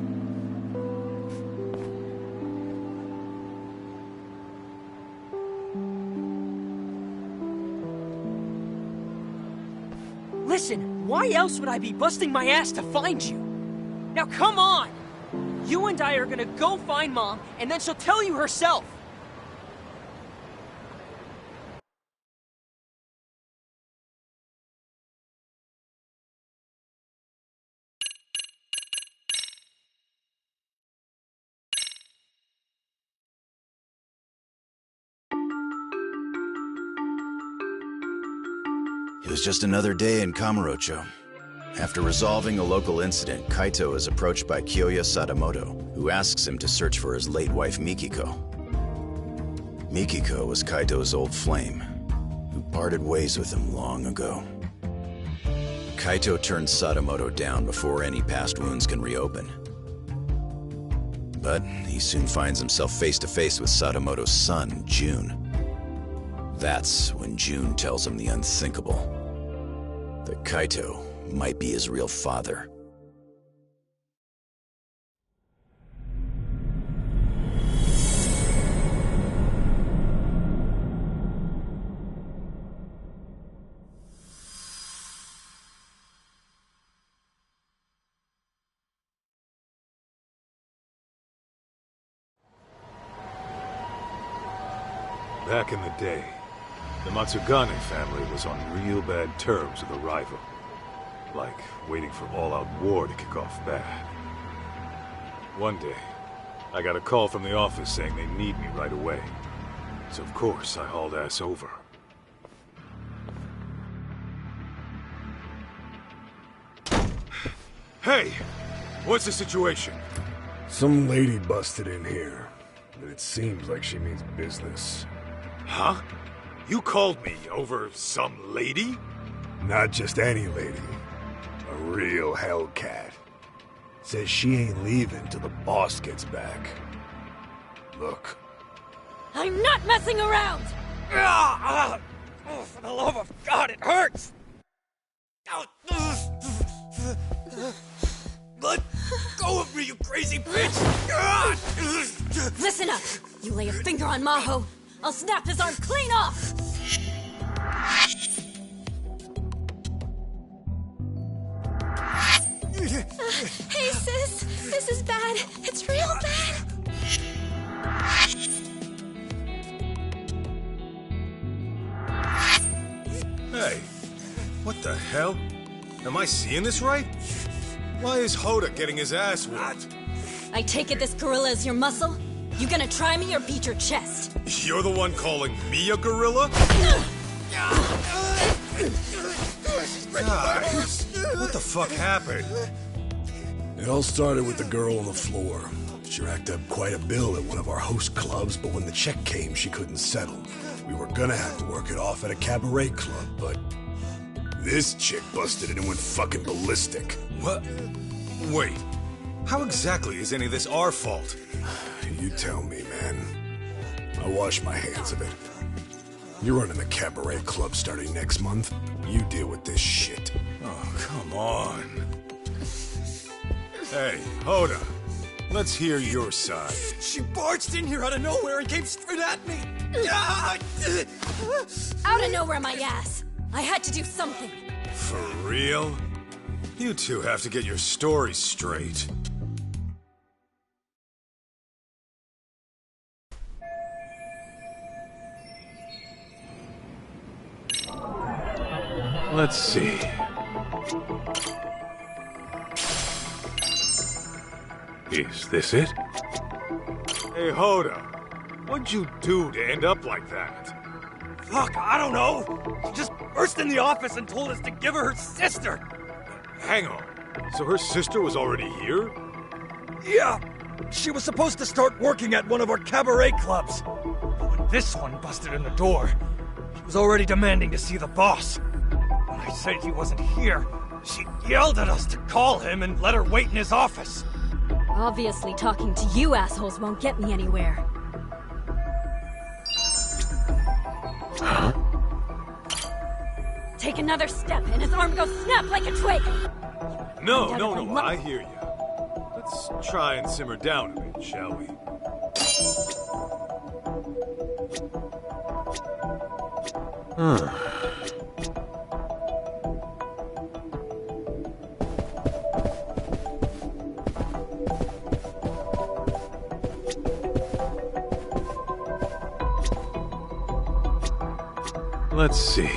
[SPEAKER 14] Listen, why else would I be busting my ass to find you? Now come on! You and I are gonna go find Mom, and then she'll tell you herself!
[SPEAKER 13] It was just another day in Kamurocho. After resolving a local incident, Kaito is approached by Kyoya Sadamoto, who asks him to search for his late wife Mikiko. Mikiko was Kaito's old flame, who parted ways with him long ago. Kaito turns Sadamoto down before any past wounds can reopen. But he soon finds himself face to face with Sadamoto's son, June. That's when June tells him the unthinkable. That Kaito might be his real father.
[SPEAKER 3] Back in the day, the Matsugane family was on real bad terms with a rival. Like waiting for all-out war to kick off bad. One day, I got a call from the office saying they need me right away. So of course, I hauled ass over. Hey! What's the situation?
[SPEAKER 16] Some lady busted in here, and it seems like she means business.
[SPEAKER 3] Huh? You called me over some lady?
[SPEAKER 16] Not just any lady. A real hellcat. Says she ain't leaving till the boss gets back. Look.
[SPEAKER 17] I'm not messing around!
[SPEAKER 14] Oh, for the love of God, it hurts! Let go of me, you crazy bitch!
[SPEAKER 17] Listen up! You lay a finger on Maho, I'll snap his arm clean off! Hey, sis! This is bad! It's real bad!
[SPEAKER 3] Hey, what the hell? Am I seeing this right? Why is Hoda getting his ass whooped?
[SPEAKER 17] I take it this gorilla is your muscle? You gonna try me or beat your chest?
[SPEAKER 3] You're the one calling me a gorilla? Guys, what the fuck happened?
[SPEAKER 16] It all started with the girl on the floor. She racked up quite a bill at one of our host clubs, but when the check came, she couldn't settle. We were gonna have to work it off at a cabaret club, but this chick busted in and went fucking ballistic.
[SPEAKER 3] What? Wait, how exactly is any of this our fault?
[SPEAKER 16] You tell me, man. I wash my hands of it. You're running the cabaret club starting next month. You deal with this shit.
[SPEAKER 3] Oh, come on. Hey, Hoda. Let's hear your side.
[SPEAKER 15] She barged in here out of nowhere and came straight at me.
[SPEAKER 17] Out of nowhere, my ass. I had to do something.
[SPEAKER 3] For real? You two have to get your stories straight. Let's see. Is this it? Hey, Hoda. What'd you do to end up like that?
[SPEAKER 15] Fuck, I don't know. She just burst in the office and told us to give her sister.
[SPEAKER 3] Hang on. So her sister was already here?
[SPEAKER 15] Yeah. She was supposed to start working at one of our cabaret clubs. But when this one busted in the door, she was already demanding to see the boss. When I said he wasn't here, she yelled at us to call him and let her wait in his office.
[SPEAKER 17] Obviously, talking to you assholes won't get me anywhere.
[SPEAKER 3] Huh?
[SPEAKER 17] Take another step, and his arm goes snap like a twig.
[SPEAKER 3] No, I hear you. Let's try and simmer down a bit, shall we? Let's see.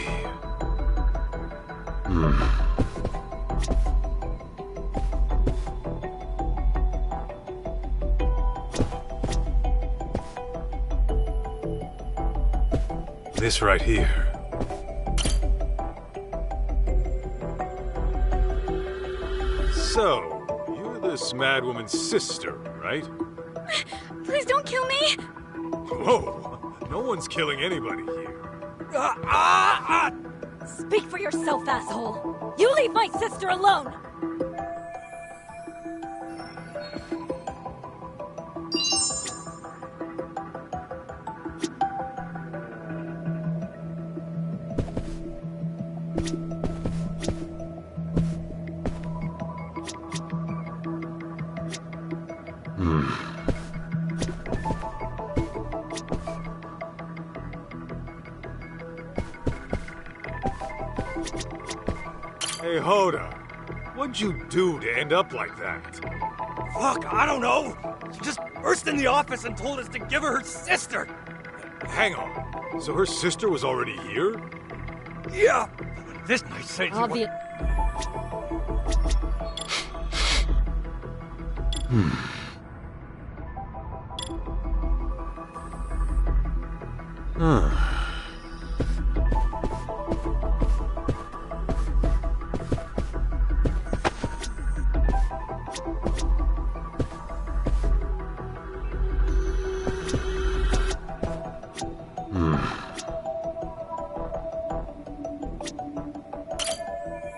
[SPEAKER 3] This right here. So, you're this mad woman's sister, right?
[SPEAKER 17] Please don't kill me!
[SPEAKER 3] Whoa, no one's killing anybody here.
[SPEAKER 17] Speak for yourself, asshole! You leave my sister alone!
[SPEAKER 3] Hey, Hoda. What'd you do to end up like that?
[SPEAKER 15] Fuck, I don't know. She just burst in the office and told us to give her sister.
[SPEAKER 3] Hang on. So her sister was already here?
[SPEAKER 15] Yeah. When this night said you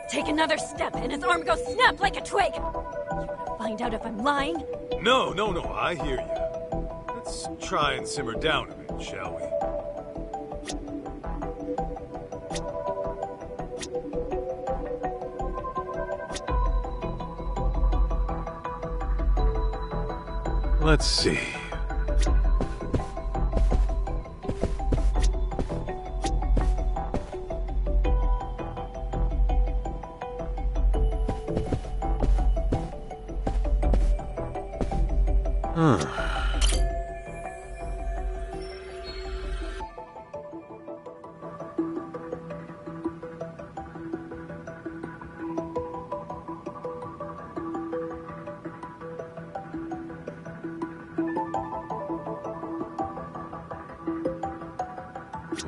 [SPEAKER 17] Take another step, and his arm goes snap like a twig! You wanna find out if I'm lying?
[SPEAKER 3] No, I hear you. Let's try and simmer down a bit, shall we? Let's see.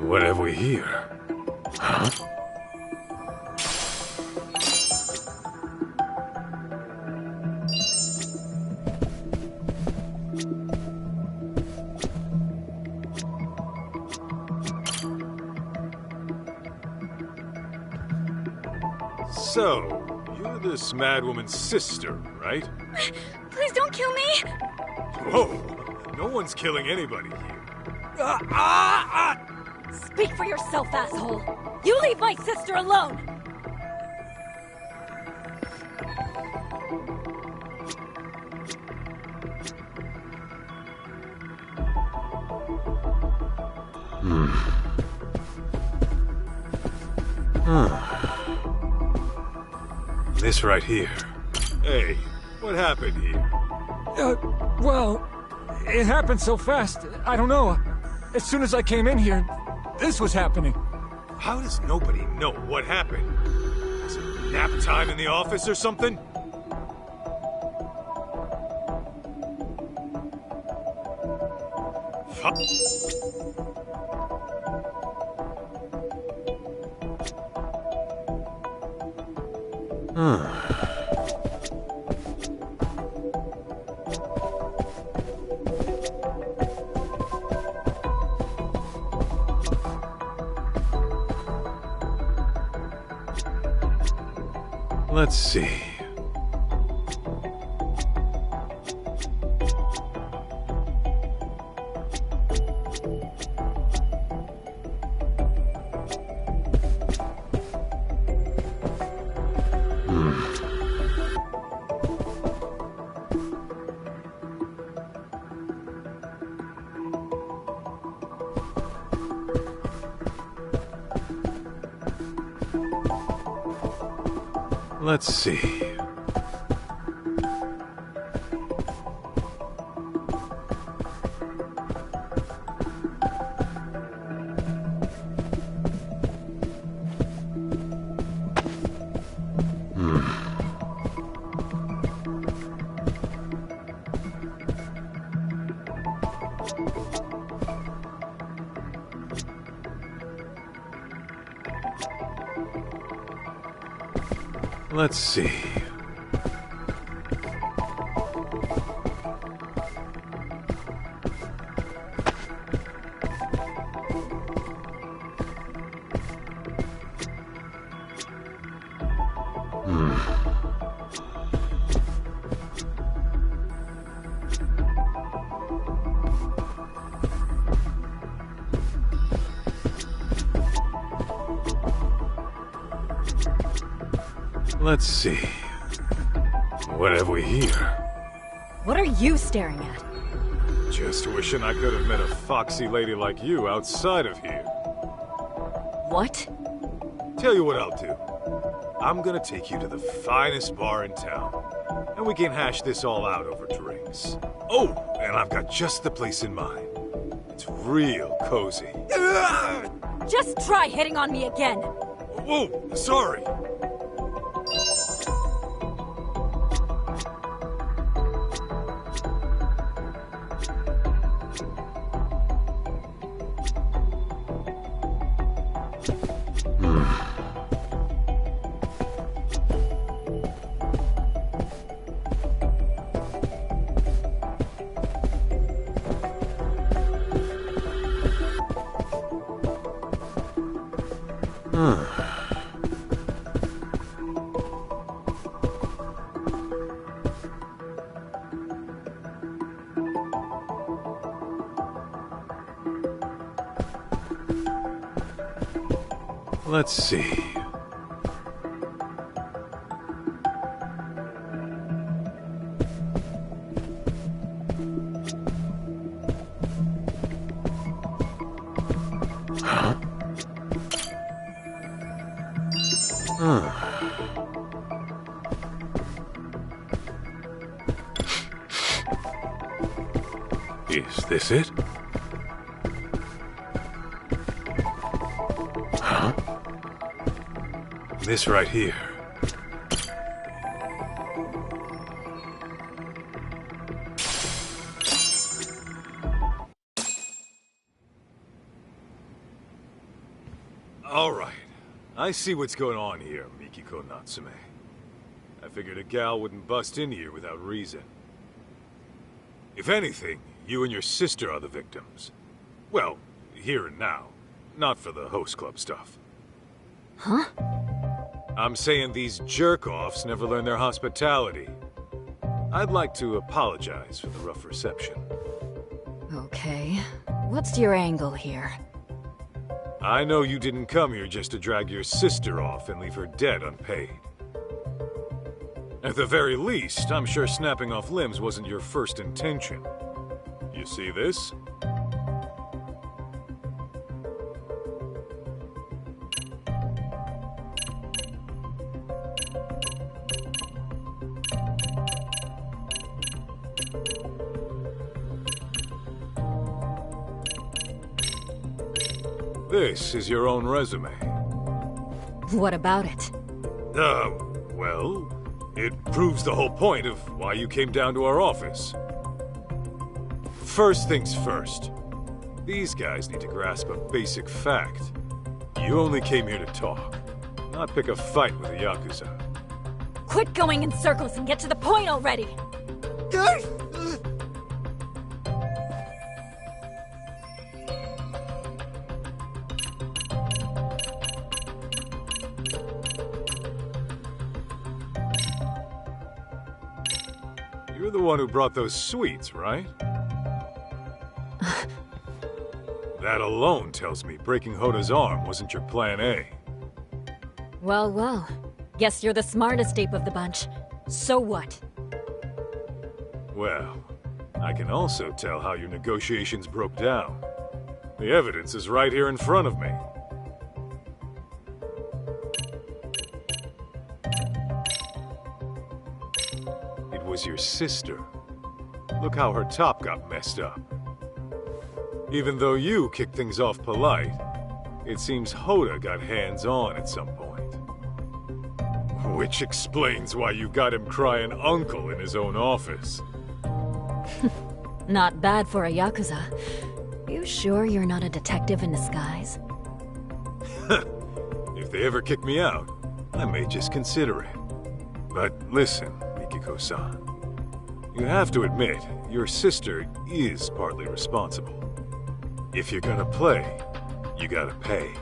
[SPEAKER 3] What have we here? Huh? So, you're this madwoman's sister, right?
[SPEAKER 17] Please don't kill me!
[SPEAKER 3] Whoa! No one's killing anybody here.
[SPEAKER 10] Speak for yourself, asshole! You leave my sister alone!
[SPEAKER 3] This right here. Hey, what happened here?
[SPEAKER 15] Well, it happened so fast. I don't know. As soon as I came in here, this was happening.
[SPEAKER 3] How does nobody know what happened? Is it nap time in the office or something? Let's see. Let's see. Let's see. Let's see. What have we here?
[SPEAKER 10] What are you staring at?
[SPEAKER 3] Just wishing I could have met a foxy lady like you outside of here.
[SPEAKER 10] What?
[SPEAKER 3] Tell you what I'll do. I'm gonna take you to the finest bar in town, and we can hash this all out over drinks. Oh, and I've got just the place in mind. It's real cozy.
[SPEAKER 10] Just try hitting on me again!
[SPEAKER 3] Whoa, sorry. Let's see. Is this it? This right here. All right. I see what's going on here, Mikiko Natsume. I figured a gal wouldn't bust in here without reason. If anything, you and your sister are the victims. Well, here and now. Not for the host club stuff.
[SPEAKER 10] Huh?
[SPEAKER 3] I'm saying these jerk-offs never learn their hospitality. I'd like to apologize for the rough reception.
[SPEAKER 10] Okay. What's your angle here?
[SPEAKER 3] I know you didn't come here just to drag your sister off and leave her dead unpaid. At the very least, I'm sure snapping off limbs wasn't your first intention. You see this? This is your own resume.
[SPEAKER 10] What about it?
[SPEAKER 3] Well, it proves the whole point of why you came down to our office. First things first. These guys need to grasp a basic fact. You only came here to talk, not pick a fight with the Yakuza.
[SPEAKER 10] Quit going in circles and get to the point already!
[SPEAKER 3] You're the one who brought those sweets, right? That alone tells me breaking Hoda's arm wasn't your plan A.
[SPEAKER 10] Well, well. Guess you're the smartest ape of the bunch. So what?
[SPEAKER 3] Well, I can also tell how your negotiations broke down. The evidence is right here in front of me. It was your sister. Look how her top got messed up. Even though you kicked things off polite, it seems Hoda got hands-on at some point. Which explains why you got him crying uncle in his own office.
[SPEAKER 10] Not bad for a Yakuza. You sure you're not a detective in disguise?
[SPEAKER 3] If they ever kick me out, I may just consider it. But listen, Mikiko-san. You have to admit, your sister is partly responsible. If you're gonna play, you gotta pay.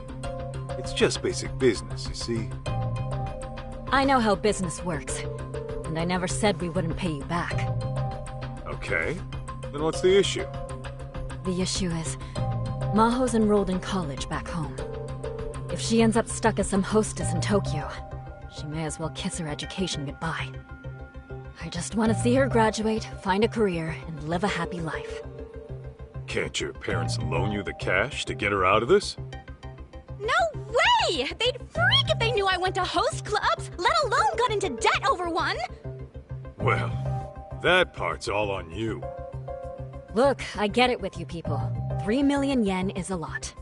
[SPEAKER 3] It's just basic business, you see?
[SPEAKER 10] I know how business works, and I never said we wouldn't pay you back.
[SPEAKER 3] Okay, then what's the issue?
[SPEAKER 10] The issue is, Maho's enrolled in college back home. If she ends up stuck as some hostess in Tokyo, she may as well kiss her education goodbye. I just want to see her graduate, find a career, and live a happy life.
[SPEAKER 3] Can't your parents loan you the cash to get her out of this?
[SPEAKER 17] No way! They'd freak if they knew I went to host clubs, let alone got into debt over one!
[SPEAKER 3] Well, that part's all on you.
[SPEAKER 10] Look, I get it with you people. 3 million yen is a lot.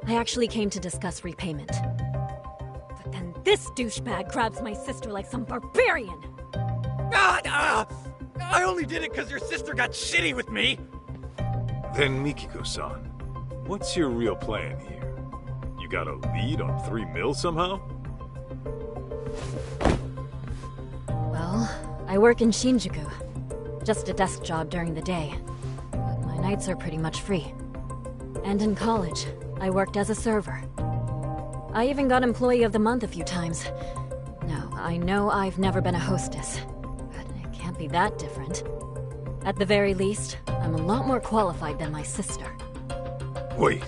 [SPEAKER 10] I actually came to discuss repayment. But then this douchebag grabs my sister like some barbarian!
[SPEAKER 15] I only did it because your sister got shitty with me!
[SPEAKER 3] Then Mikiko-san, what's your real plan here? You got a lead on 3 mil somehow?
[SPEAKER 10] Well, I work in Shinjuku. Just a desk job during the day. But my nights are pretty much free. And in college, I worked as a server. I even got Employee of the Month a few times. Now, I know I've never been a hostess, but it can't be that different. At the very least, I'm a lot more qualified than my sister.
[SPEAKER 3] Wait,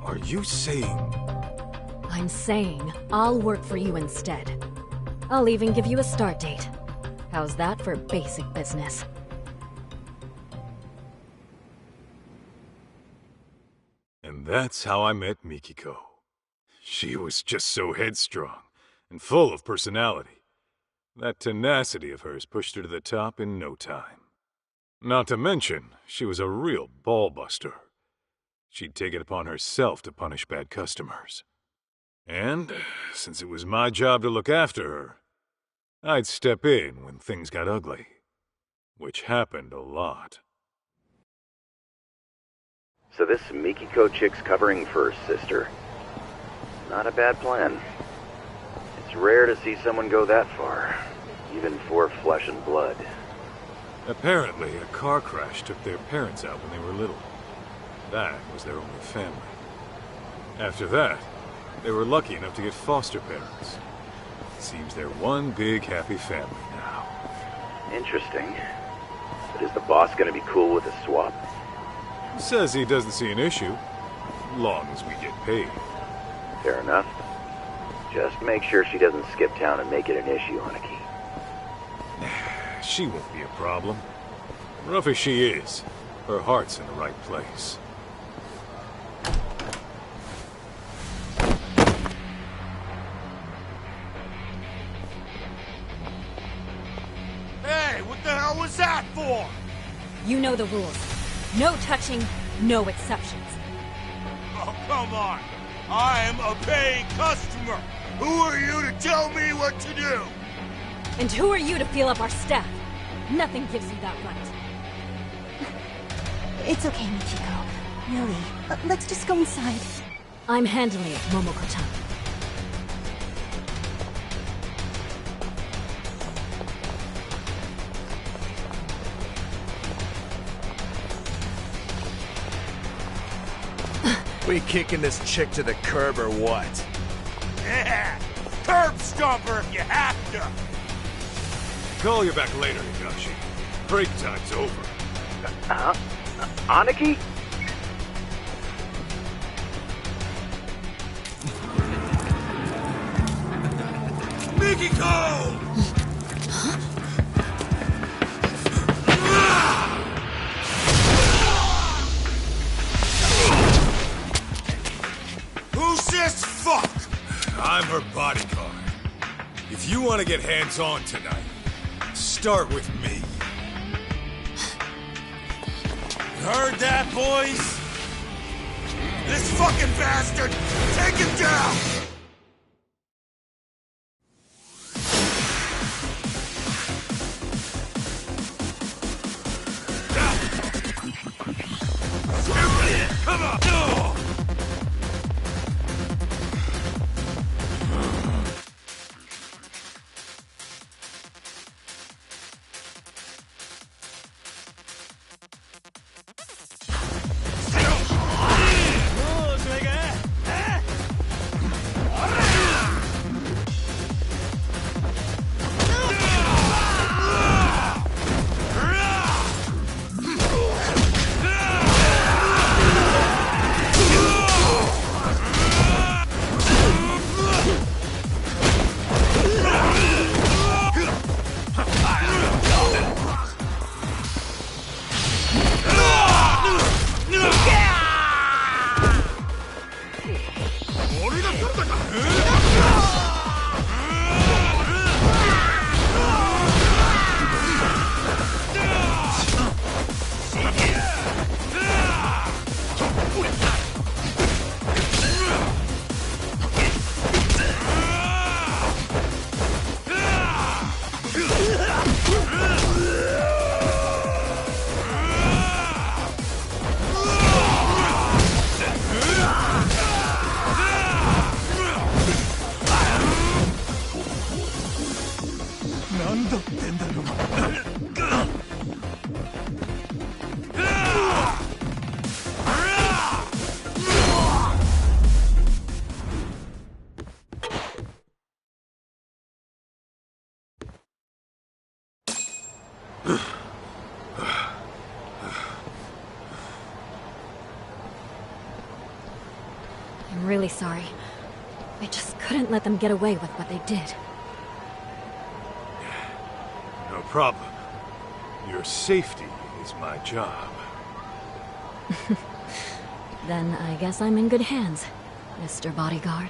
[SPEAKER 3] are you saying...
[SPEAKER 10] I'm saying I'll work for you instead. I'll even give you a start date. How's that for basic business?
[SPEAKER 3] And that's how I met Mikiko. She was just so headstrong and full of personality. That tenacity of hers pushed her to the top in no time. Not to mention, she was a real ball-buster. She'd take it upon herself to punish bad customers. And, since it was my job to look after her, I'd step in when things got ugly. Which happened a lot.
[SPEAKER 6] So this Mikiko chick's covering for her sister. Not a bad plan. It's rare to see someone go that far, even for flesh and blood.
[SPEAKER 3] Apparently, a car crash took their parents out when they were little. That was their only family. After that, they were lucky enough to get foster parents. Seems they're one big happy family now.
[SPEAKER 6] Interesting. But is the boss gonna be cool with a swap?
[SPEAKER 3] Says he doesn't see an issue, long as we get paid.
[SPEAKER 6] Fair enough. Just make sure she doesn't skip town and make it an issue, Aniki.
[SPEAKER 3] She won't be a problem. Rough as she is, her heart's in the right place.
[SPEAKER 18] Hey, what the hell was that for?
[SPEAKER 10] You know the rules. No touching, no exceptions.
[SPEAKER 18] Oh, come on. I am a paying customer. Who are you to tell me what to do?
[SPEAKER 10] And who are you to feel up our staff? Nothing gives you that right.
[SPEAKER 5] It's okay, Michiko. Really. Let's just go inside.
[SPEAKER 10] I'm handling it, Momoko-chan.
[SPEAKER 19] We kicking this chick to the curb or what?
[SPEAKER 18] Yeah, curb stomper if you have to.
[SPEAKER 3] Call you back later, Higashi. Break time's over.
[SPEAKER 6] Aniki?
[SPEAKER 18] Mikiko! Who's this fuck?
[SPEAKER 3] I'm her bodyguard. If you want to get hands-on tonight, start with me.
[SPEAKER 18] Heard that, boys? This fucking bastard! Take him down!
[SPEAKER 3] Come on! No!
[SPEAKER 10] I'm really sorry. I just couldn't let them get away with what they did.
[SPEAKER 3] No problem. Your safety is my job.
[SPEAKER 10] Then I guess I'm in good hands, Mr. Bodyguard.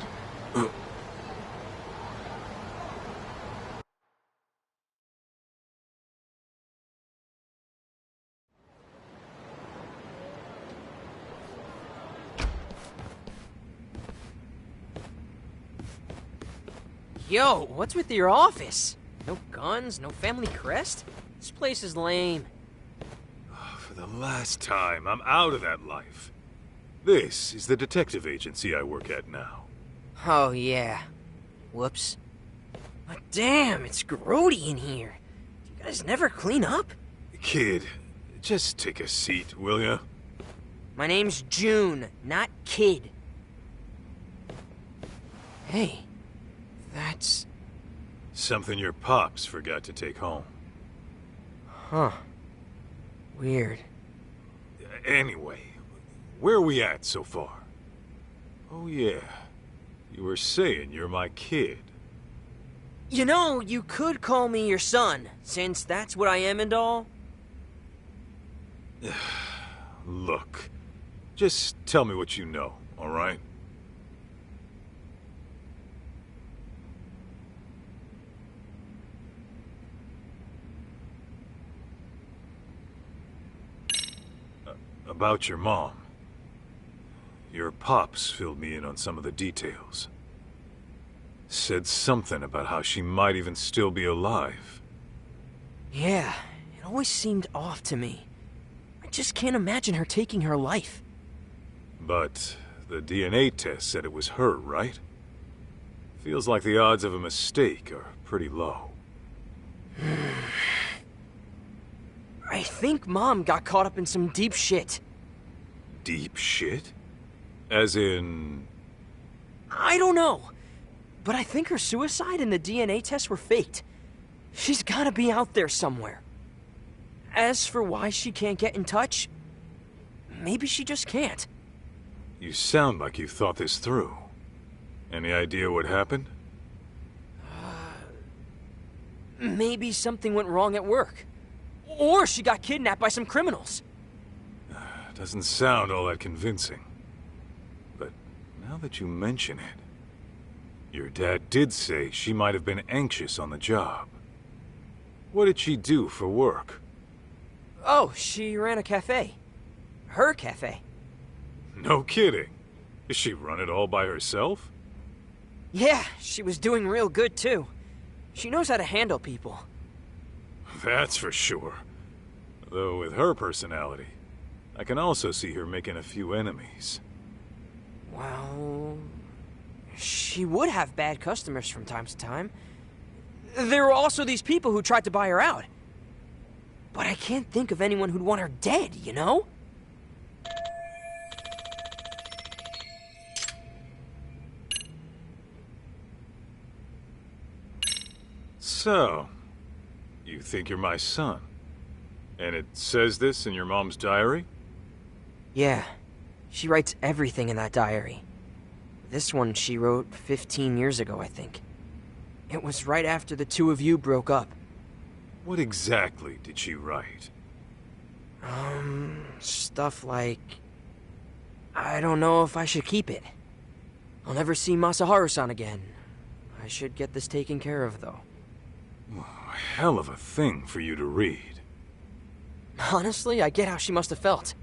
[SPEAKER 14] Yo, what's with your office? No guns, no family crest? This place is lame.
[SPEAKER 3] For the last time, I'm out of that life. This is the detective agency I work at now.
[SPEAKER 14] Oh, yeah. Whoops. Oh, damn, it's grody in here. You guys never clean up?
[SPEAKER 3] Kid, just take a seat, will ya?
[SPEAKER 14] My name's June, not Kid. Hey, that's
[SPEAKER 3] Something your pops forgot to take home.
[SPEAKER 14] Huh. Weird.
[SPEAKER 3] Anyway, where are we at so far? Oh yeah, you were saying you're my kid.
[SPEAKER 14] You know, you could call me your son, since that's what I am and all.
[SPEAKER 3] Look, just tell me what you know, all right? About your mom. Your pops filled me in on some of the details. Said something about how she might even still be alive.
[SPEAKER 14] Yeah, it always seemed off to me. I just can't imagine her taking her life.
[SPEAKER 3] But the DNA test said it was her, right? Feels like the odds of a mistake are pretty low.
[SPEAKER 14] I think Mom got caught up in some deep shit.
[SPEAKER 3] Deep shit? As in...
[SPEAKER 14] I don't know. But I think her suicide and the DNA tests were faked. She's gotta be out there somewhere. As for why she can't get in touch, maybe she just can't.
[SPEAKER 3] You sound like you thought this through. Any idea what happened?
[SPEAKER 14] Maybe something went wrong at work. Or she got kidnapped by some criminals.
[SPEAKER 3] Doesn't sound all that convincing. But now that you mention it, your dad did say she might have been anxious on the job. What did she do for work?
[SPEAKER 14] Oh, she ran a cafe. Her cafe.
[SPEAKER 3] No kidding. Does she run it all by herself?
[SPEAKER 14] Yeah, she was doing real good too. She knows how to handle people.
[SPEAKER 3] That's for sure. Though with her personality, I can also see her making a few enemies.
[SPEAKER 14] Well... she would have bad customers from time to time. There were also these people who tried to buy her out. But I can't think of anyone who'd want her dead, you know?
[SPEAKER 3] So, you think you're my son? And it says this in your mom's diary?
[SPEAKER 14] Yeah. She writes everything in that diary. This one she wrote 15 years ago, I think. It was right after the two of you broke up.
[SPEAKER 3] What exactly did she write?
[SPEAKER 14] Stuff like... I don't know if I should keep it. I'll never see Masaharu-san again. I should get this taken care of, though.
[SPEAKER 3] Hell of a thing for you to read.
[SPEAKER 14] Honestly, I get how she must have felt.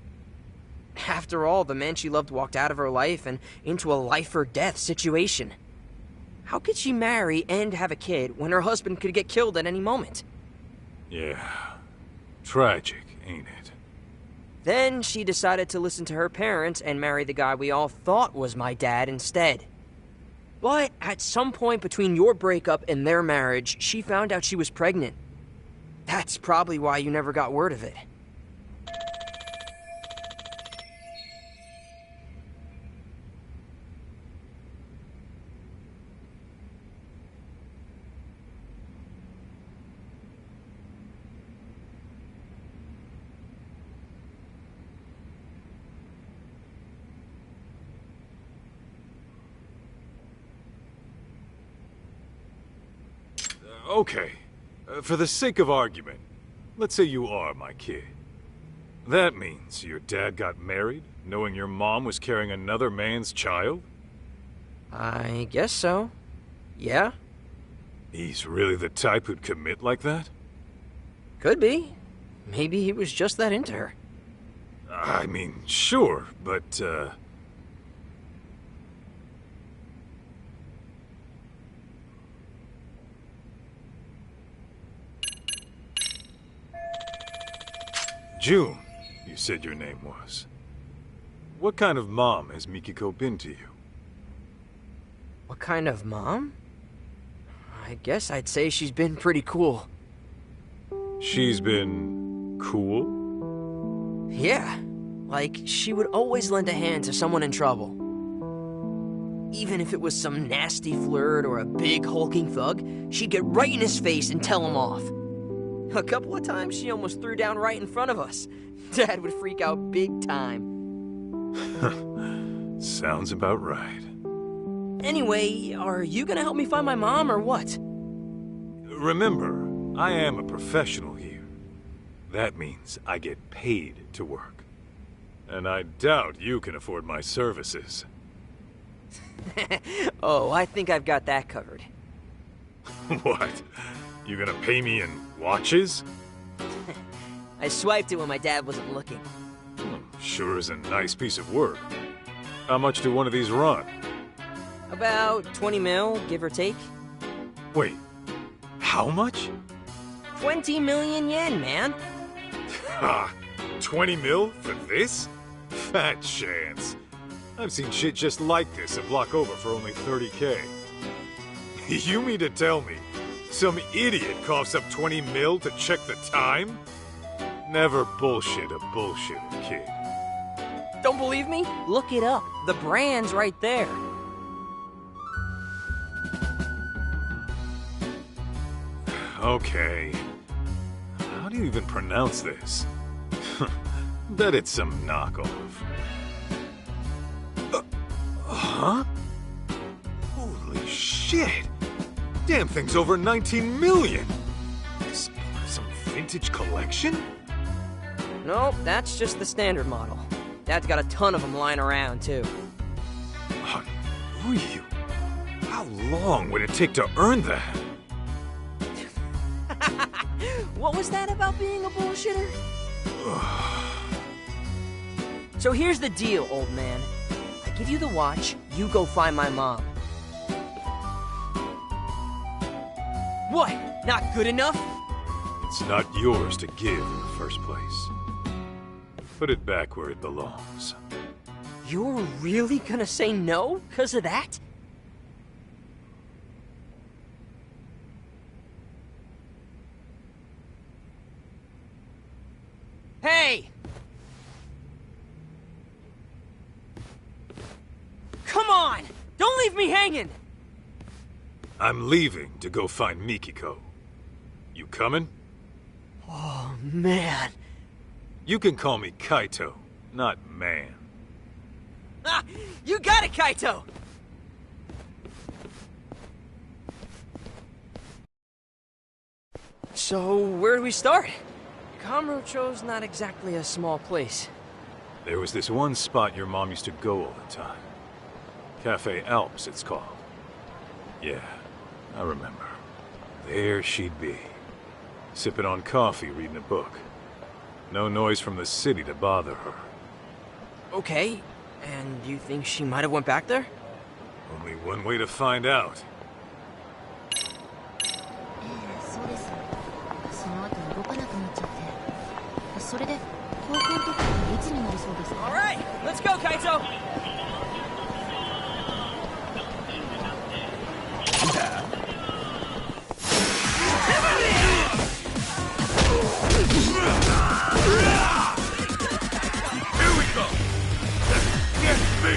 [SPEAKER 14] After all, the man she loved walked out of her life and into a life-or-death situation. How could she marry and have a kid when her husband could get killed at any moment?
[SPEAKER 3] Yeah. Tragic, ain't it?
[SPEAKER 14] Then she decided to listen to her parents and marry the guy we all thought was my dad instead. But at some point between your breakup and their marriage, she found out she was pregnant. That's probably why you never got word of it.
[SPEAKER 3] Okay. For the sake of argument, let's say you are my kid. That means your dad got married, knowing your mom was carrying another man's child?
[SPEAKER 14] I guess so. Yeah?
[SPEAKER 3] He's really the type who'd commit like that?
[SPEAKER 14] Could be. Maybe he was just that into her.
[SPEAKER 3] I mean, sure, but, June, you said your name was. What kind of mom has Mikiko been to you?
[SPEAKER 14] What kind of mom? I guess I'd say she's been pretty cool.
[SPEAKER 3] She's been... cool?
[SPEAKER 14] Yeah. Like, she would always lend a hand to someone in trouble. Even if it was some nasty flirt or a big hulking thug, she'd get right in his face and tell him off. A couple of times she almost threw down right in front of us. Dad would freak out big time.
[SPEAKER 3] Sounds about right.
[SPEAKER 14] Anyway, are you gonna help me find my mom or what?
[SPEAKER 3] Remember, I am a professional here. That means I get paid to work. And I doubt you can afford my services.
[SPEAKER 14] Oh, I think I've got that covered.
[SPEAKER 3] What? You gonna pay me in watches?
[SPEAKER 14] I swiped it when my dad wasn't looking.
[SPEAKER 3] Sure is a nice piece of work. How much do one of these run?
[SPEAKER 14] About 20 mil, give or take.
[SPEAKER 3] Wait, how much?
[SPEAKER 14] 20 million yen, man.
[SPEAKER 3] Ha! 20 mil for this? Fat chance. I've seen shit just like this a block over for only 30K. You mean to tell me some idiot coughs up 20 mil to check the time? Never bullshit a bullshitter, kid.
[SPEAKER 14] Don't believe me? Look it up. The brand's right there.
[SPEAKER 3] Okay. How do you even pronounce this? Bet it's some knockoff. Huh? Holy shit! Damn thing's over 19 million! This part of some vintage collection?
[SPEAKER 14] Nope, that's just the standard model. Dad's got a ton of them lying around, too.
[SPEAKER 3] Unreal. How long would it take to earn that?
[SPEAKER 14] What was that about being a bullshitter? So here's the deal, old man. I give you the watch, you go find my mom. What? Not good enough?
[SPEAKER 3] It's not yours to give in the first place. Put it back where it belongs.
[SPEAKER 14] You're really gonna say no because of that? Hey! Come on! Don't leave me hanging!
[SPEAKER 3] I'm leaving to go find Mikiko. You coming?
[SPEAKER 14] Oh, man.
[SPEAKER 3] You can call me Kaito, not man.
[SPEAKER 14] Ah, you got it, Kaito! So, where do we start? Kamurocho's not exactly a small place.
[SPEAKER 3] There was this one spot your mom used to go all the time. Cafe Alps, it's called. Yeah, I remember. There she'd be. Sipping on coffee, reading a book. No noise from the city to bother her.
[SPEAKER 14] Okay, and you think she might have went back there?
[SPEAKER 3] Only one way to find out.
[SPEAKER 14] Alright, let's go, Kaito!
[SPEAKER 18] Here we go! Get me!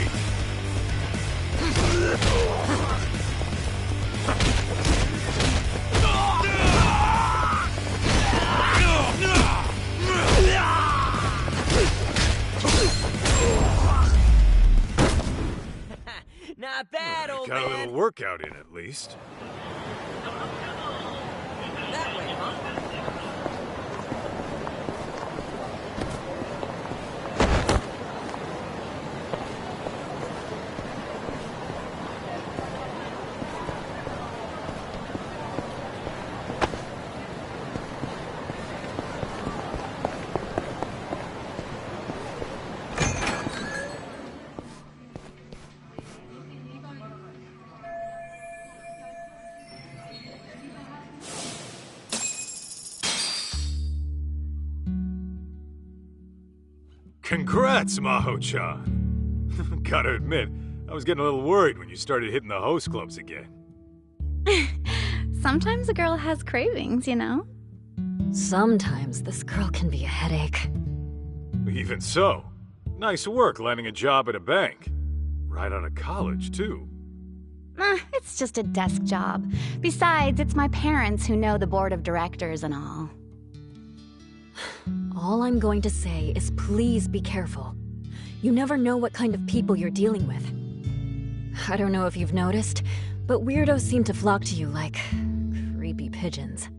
[SPEAKER 14] Not bad, old
[SPEAKER 3] Got a
[SPEAKER 14] man.
[SPEAKER 3] little workout in at least.
[SPEAKER 14] That way, huh?
[SPEAKER 3] Congrats, Maho-chan. Gotta admit, I was getting a little worried when you started hitting the host clubs again.
[SPEAKER 17] Sometimes a girl has cravings, you know?
[SPEAKER 10] Sometimes this girl can be a headache.
[SPEAKER 3] Even so, nice work landing a job at a bank. Right out of college, too.
[SPEAKER 17] It's just a desk job. Besides, it's my parents who know the board of directors and all.
[SPEAKER 10] All I'm going to say is please be careful. You never know what kind of people you're dealing with. I don't know if you've noticed, but weirdos seem to flock to you like creepy pigeons.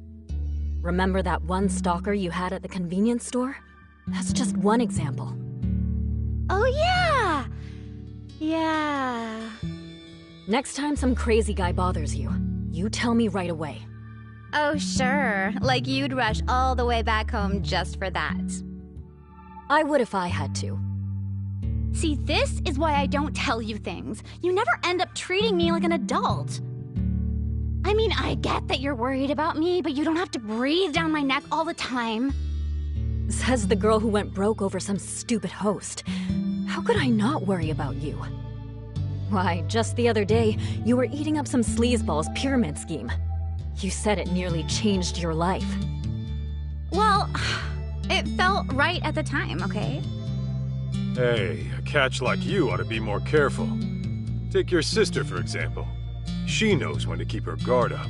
[SPEAKER 10] Remember that one stalker you had at the convenience store? That's just one example.
[SPEAKER 17] Oh yeah! Yeah.
[SPEAKER 10] Next time some crazy guy bothers you, you tell me right away.
[SPEAKER 17] Oh sure, like you'd rush all the way back home just for that.
[SPEAKER 10] I would if I had to.
[SPEAKER 17] See, this is why I don't tell you things. You never end up treating me like an adult. I mean, I get that you're worried about me, but you don't have to breathe down my neck all the time.
[SPEAKER 10] Says the girl who went broke over some stupid host. How could I not worry about you? Why, just the other day, you were eating up some sleazeball's pyramid scheme. You said it nearly changed your life.
[SPEAKER 17] Well, it felt right at the time, okay?
[SPEAKER 3] Hey, a catch like you ought to be more careful. Take your sister, for example. She knows when to keep her guard up.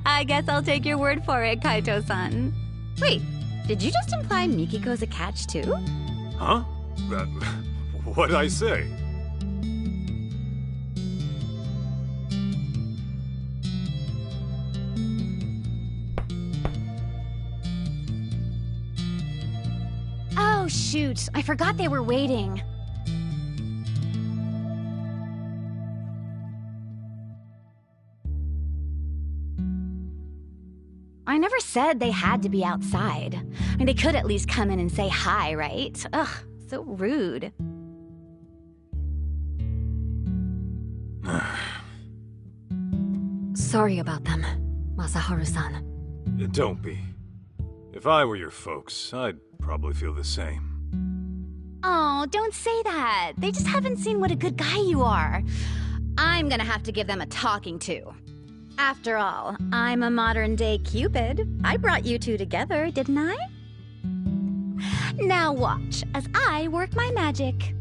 [SPEAKER 17] I guess I'll take your word for it, Kaito-san. Wait, did you just imply Mikiko's a catch too?
[SPEAKER 3] Huh? What'd I say?
[SPEAKER 17] Oh shoot, I forgot they were waiting. I never said they had to be outside. I mean, they could at least come in and say hi, right? Ugh, so rude.
[SPEAKER 10] Sorry about them, Masaharu-san.
[SPEAKER 3] Don't be. If I were your folks, I'd probably feel the same.
[SPEAKER 17] Oh, don't say that. They just haven't seen what a good guy you are. I'm gonna have to give them a talking to. After all, I'm a modern-day Cupid. I brought you two together, didn't I? Now watch as I work my magic.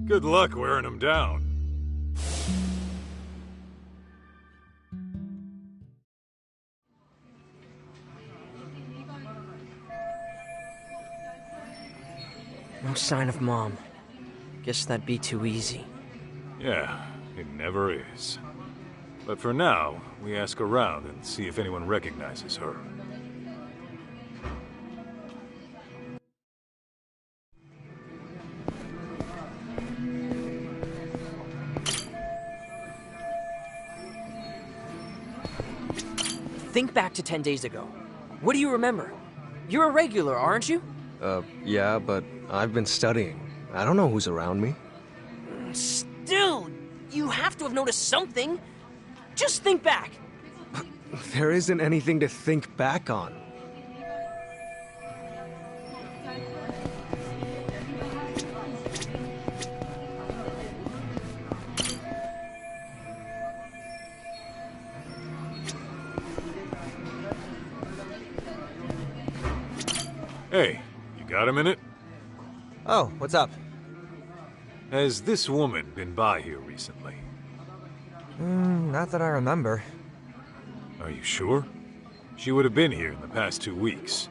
[SPEAKER 3] Good luck wearing them down.
[SPEAKER 14] No sign of Mom. Guess that'd be too easy.
[SPEAKER 3] Yeah, it never is. But for now, we ask around and see if anyone recognizes her.
[SPEAKER 14] Think back to 10 days ago. What do you remember? You're a regular, aren't you?
[SPEAKER 9] Yeah, but I've been studying. I don't know who's around me.
[SPEAKER 14] Still, you have to have noticed something. Just think back.
[SPEAKER 9] There isn't anything to think back on.
[SPEAKER 3] Hey, you got a minute?
[SPEAKER 9] Oh, what's up?
[SPEAKER 3] Has this woman been by here recently?
[SPEAKER 9] Not that I remember.
[SPEAKER 3] Are you sure? She would have been here in the past 2 weeks.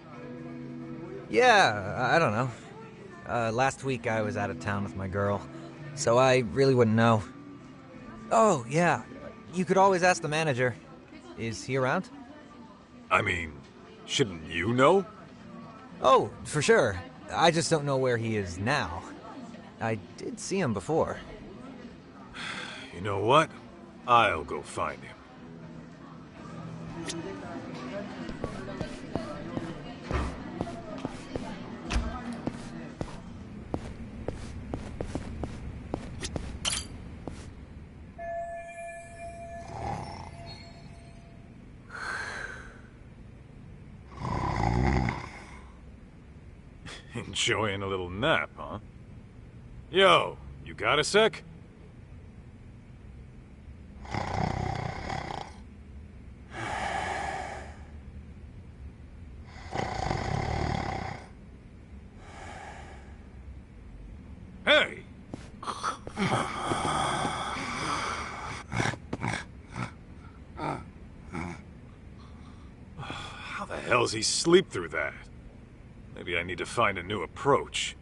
[SPEAKER 20] Yeah, I don't know. Last week I was out of town with my girl, so I really wouldn't know. Oh, yeah. You could always ask the manager. Is he around?
[SPEAKER 3] I mean, shouldn't you know?
[SPEAKER 20] Oh, for sure. I just don't know where he is now. I did see him before.
[SPEAKER 3] You know what? I'll go find him. Enjoying a little nap, huh? Yo, you got a sec? Hey! hell's he sleep through that? Maybe I need to find a new approach.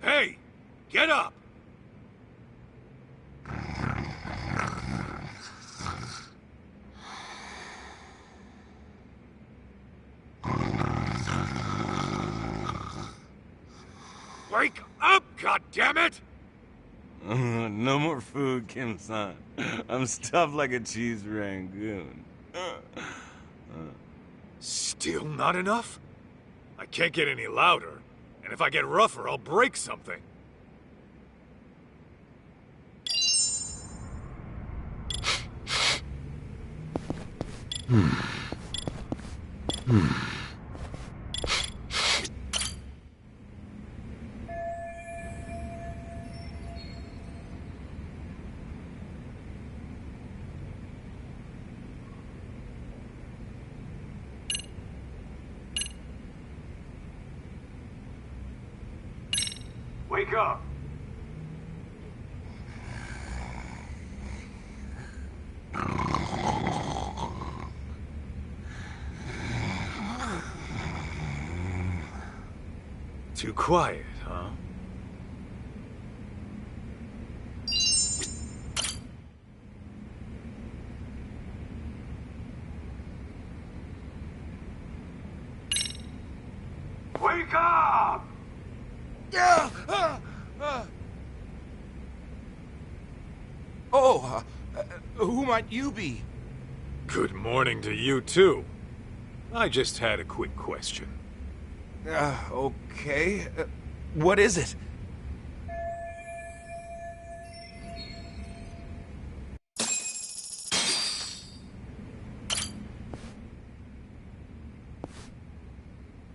[SPEAKER 3] Hey! Get up! Wake up, goddammit!
[SPEAKER 18] No more food, Kim-san. I'm stuffed like a cheese rangoon.
[SPEAKER 3] Still not enough? I can't get any louder, and if I get rougher, I'll break something. Wake up! Too quiet, huh? Wake up!
[SPEAKER 18] Oh, who might you be?
[SPEAKER 3] Good morning to you, too. I just had a quick question.
[SPEAKER 18] Okay. What is it?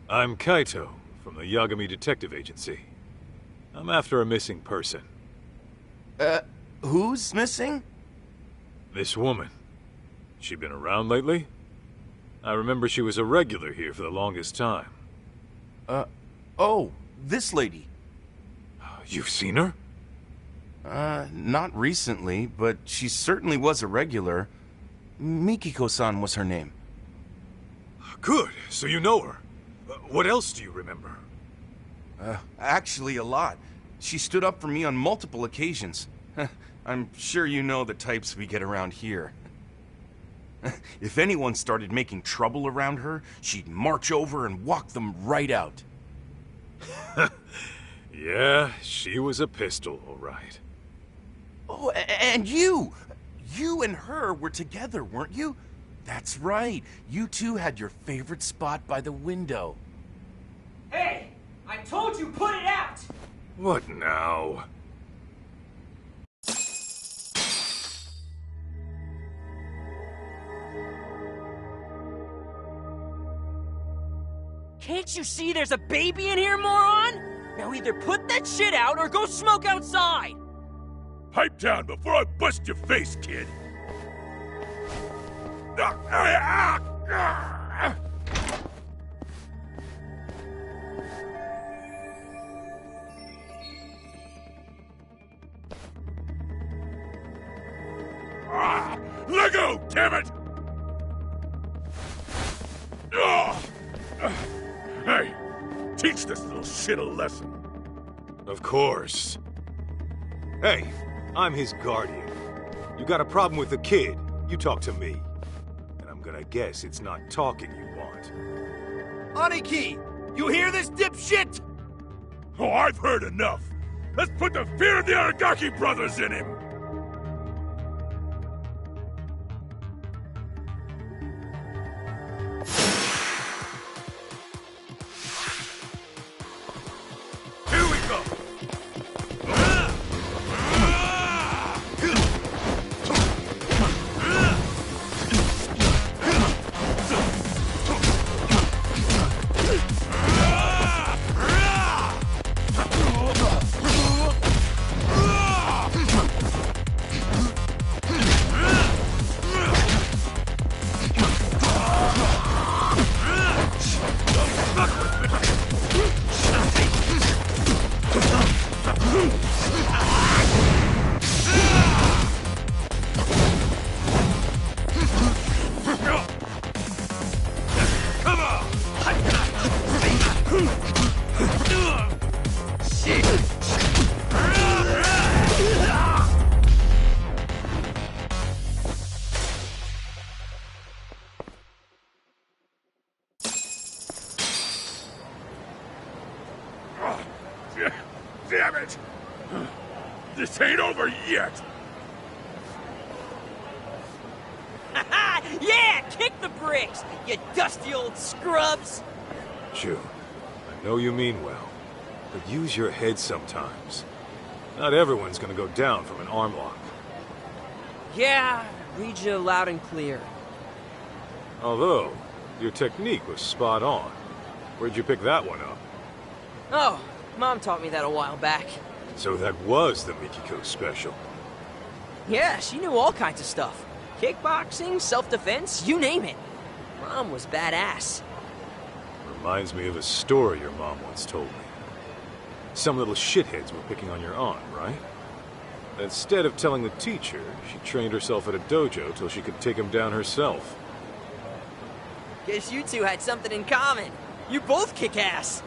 [SPEAKER 3] I'm Kaito, from the Yagami Detective Agency. I'm after a missing person.
[SPEAKER 18] Who's missing?
[SPEAKER 3] This woman. She been around lately? I remember she was a regular here for the longest time.
[SPEAKER 18] Oh, this lady.
[SPEAKER 3] You've seen her?
[SPEAKER 18] Not recently, but she certainly was a regular. Mikiko-san was her name.
[SPEAKER 3] Good, so you know her. What else do you remember?
[SPEAKER 18] Actually, a lot. She stood up for me on multiple occasions. I'm sure you know the types we get around here. If anyone started making trouble around her, she'd march over and walk them right out.
[SPEAKER 3] Yeah, she was a pistol, all right.
[SPEAKER 18] Oh, and you! You and her were together, weren't you? That's right. You two had your favorite spot by the window.
[SPEAKER 14] Hey! I told you, put it out!
[SPEAKER 3] What now?
[SPEAKER 14] Can't you see there's a baby in here, moron? Now either put that shit out or go smoke outside!
[SPEAKER 11] Pipe down before I bust your face, kid! Let go, damn it! Hey, teach this little shit a lesson.
[SPEAKER 3] Of course. Hey, I'm his guardian. You got a problem with the kid, you talk to me. And I'm gonna guess it's not talking you want.
[SPEAKER 18] Aniki! You hear this, dipshit?
[SPEAKER 11] Oh, I've heard enough. Let's put the fear of the Aragaki brothers in him. it! This ain't over yet!
[SPEAKER 14] Yeah, kick the bricks, you dusty old scrubs!
[SPEAKER 3] June, I know you mean well, but use your head sometimes. Not everyone's gonna go down from an arm lock.
[SPEAKER 14] Yeah, read you loud and clear.
[SPEAKER 3] Although, your technique was spot on. Where'd you pick that one up?
[SPEAKER 14] Oh, Mom taught me that a while back.
[SPEAKER 3] So that was the Mikiko special.
[SPEAKER 14] Yeah, she knew all kinds of stuff. Kickboxing, self-defense, you name it. Mom was badass.
[SPEAKER 3] Reminds me of a story your mom once told me. Some little shitheads were picking on your aunt, right? Instead of telling the teacher, she trained herself at a dojo till she could take him down herself.
[SPEAKER 14] Guess you two had something in common. You both kick ass.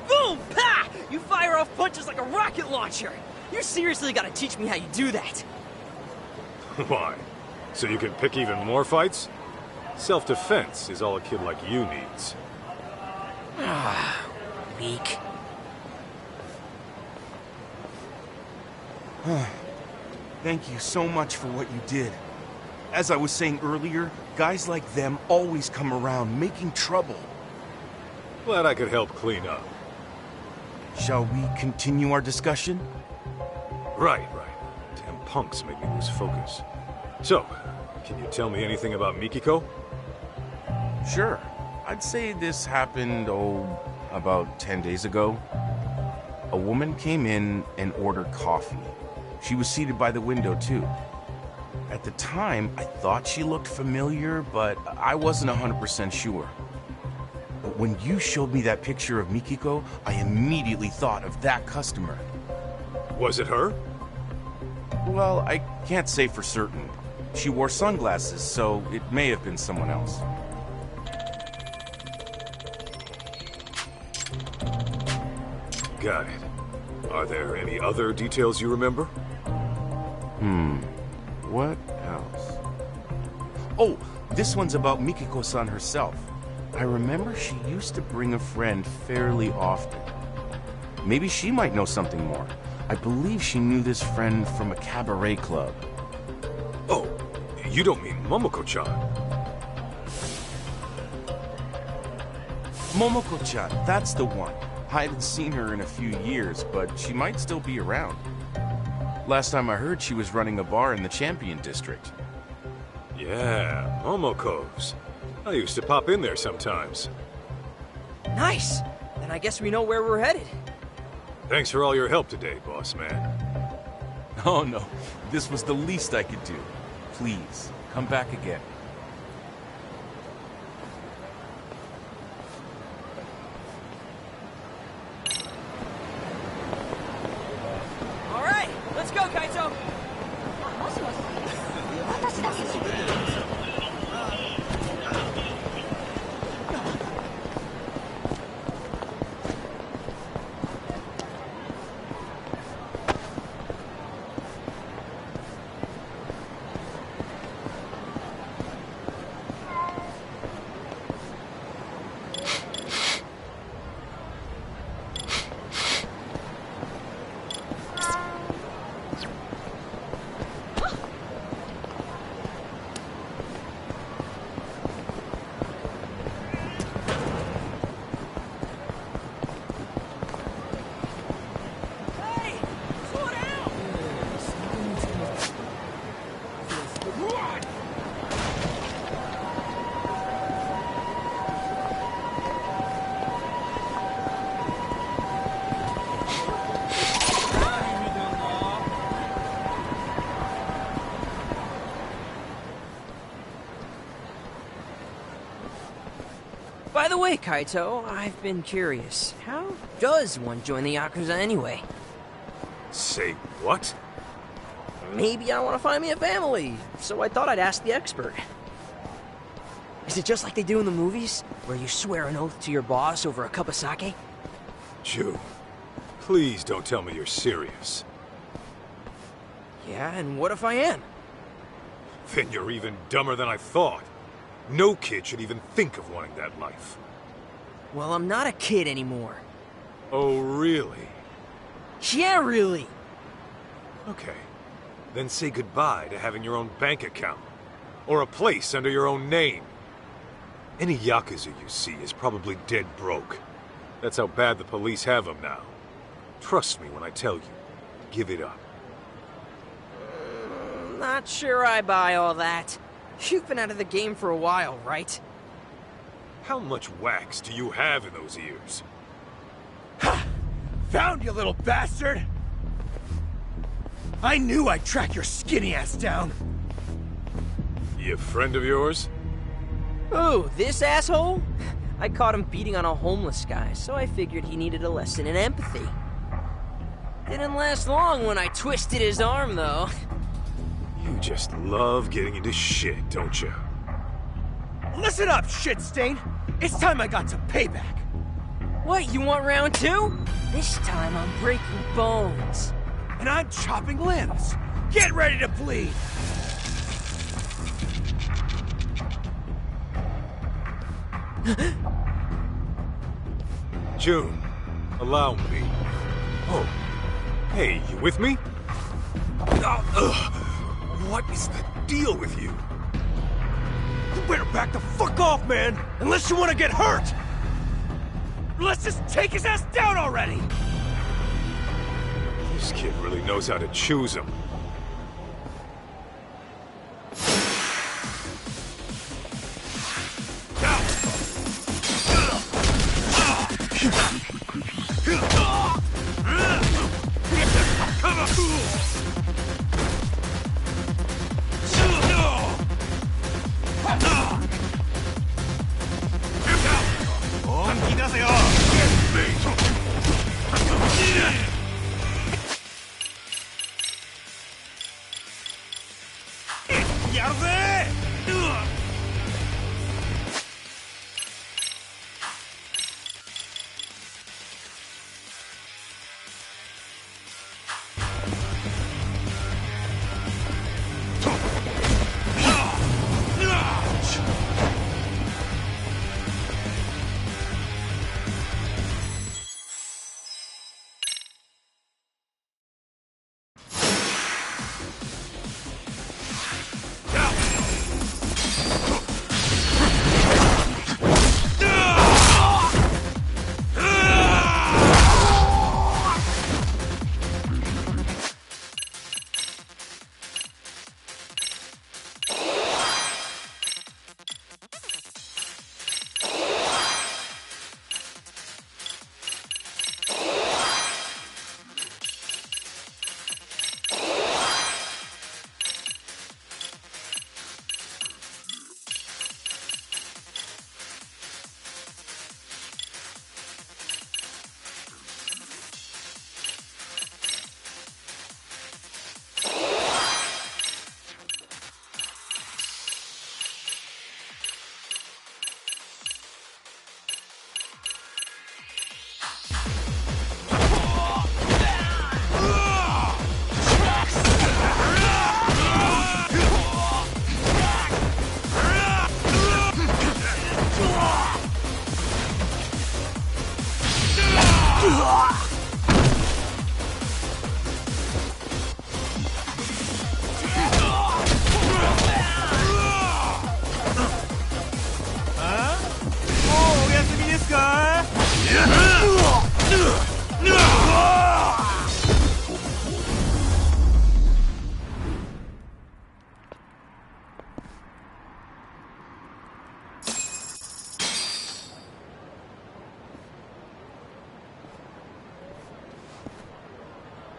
[SPEAKER 14] Boom! Pa! You fire off punches like a rocket launcher. You seriously gotta teach me how you do that.
[SPEAKER 3] Why? So you can pick even more fights? Self-defense is all a kid like you needs.
[SPEAKER 14] Weak.
[SPEAKER 18] Thank you so much for what you did. As I was saying earlier, guys like them always come around making trouble.
[SPEAKER 3] Glad I could help clean up.
[SPEAKER 18] Shall we continue our discussion?
[SPEAKER 3] Right. Damn punks make me lose focus. So, can you tell me anything about Mikiko?
[SPEAKER 18] Sure. I'd say this happened, about 10 days ago. A woman came in and ordered coffee. She was seated by the window, too. At the time, I thought she looked familiar, but I wasn't 100% sure. But when you showed me that picture of Mikiko, I immediately thought of that customer.
[SPEAKER 3] Was it her?
[SPEAKER 18] Well, I can't say for certain. She wore sunglasses, so it may have been someone else.
[SPEAKER 3] Got it. Are there any other details you remember?
[SPEAKER 18] What else? Oh, this one's about Mikiko-san herself. I remember she used to bring a friend fairly often. Maybe she might know something more. I believe she knew this friend from a cabaret club.
[SPEAKER 3] Oh, you don't mean Momoko-chan?
[SPEAKER 18] Momoko-chan, that's the one. I hadn't seen her in a few years, but she might still be around. Last time I heard, she was running a bar in the Champion District.
[SPEAKER 3] Yeah, Momoko's. I used to pop in there sometimes.
[SPEAKER 14] Nice! Then I guess we know where we're headed.
[SPEAKER 3] Thanks for all your help today, boss man.
[SPEAKER 18] Oh no, this was the least I could do. Please, come back again.
[SPEAKER 14] Alright, let's go, Kaito! By the way, Kaito, I've been curious. How does one join the Yakuza anyway?
[SPEAKER 3] Say what?
[SPEAKER 14] Maybe I want to find me a family, so I thought I'd ask the expert. Is it just like they do in the movies, where you swear an oath to your boss over a cup of sake?
[SPEAKER 3] June, please don't tell me you're serious.
[SPEAKER 14] Yeah, and what if I am?
[SPEAKER 3] Then you're even dumber than I thought. No kid should even think of wanting that life.
[SPEAKER 14] Well, I'm not a kid anymore.
[SPEAKER 3] Oh, really?
[SPEAKER 14] Yeah, really.
[SPEAKER 3] Okay. Then say goodbye to having your own bank account. Or a place under your own name. Any Yakuza you see is probably dead broke. That's how bad the police have them now. Trust me when I tell you. Give it up.
[SPEAKER 14] Not sure I buy all that. You've been out of the game for a while, right?
[SPEAKER 3] How much wax do you have in those ears?
[SPEAKER 19] Ha! Found you, little bastard! I knew I'd track your skinny ass down.
[SPEAKER 3] He a friend of yours?
[SPEAKER 14] Ooh, this asshole? I caught him beating on a homeless guy, so I figured he needed a lesson in empathy. Didn't last long when I twisted his arm, though.
[SPEAKER 3] You just love getting into shit, don't you?
[SPEAKER 19] Listen up, shit stain! It's time I got some payback!
[SPEAKER 14] What, you want round two? This time I'm breaking bones.
[SPEAKER 19] And I'm chopping limbs! Get ready to bleed!
[SPEAKER 3] June, allow me. Oh, hey, you with me? What is the deal with you?
[SPEAKER 19] You better back the fuck off, man! Unless you want to get hurt! Let's just take his ass down already!
[SPEAKER 3] This kid really knows how to choose him.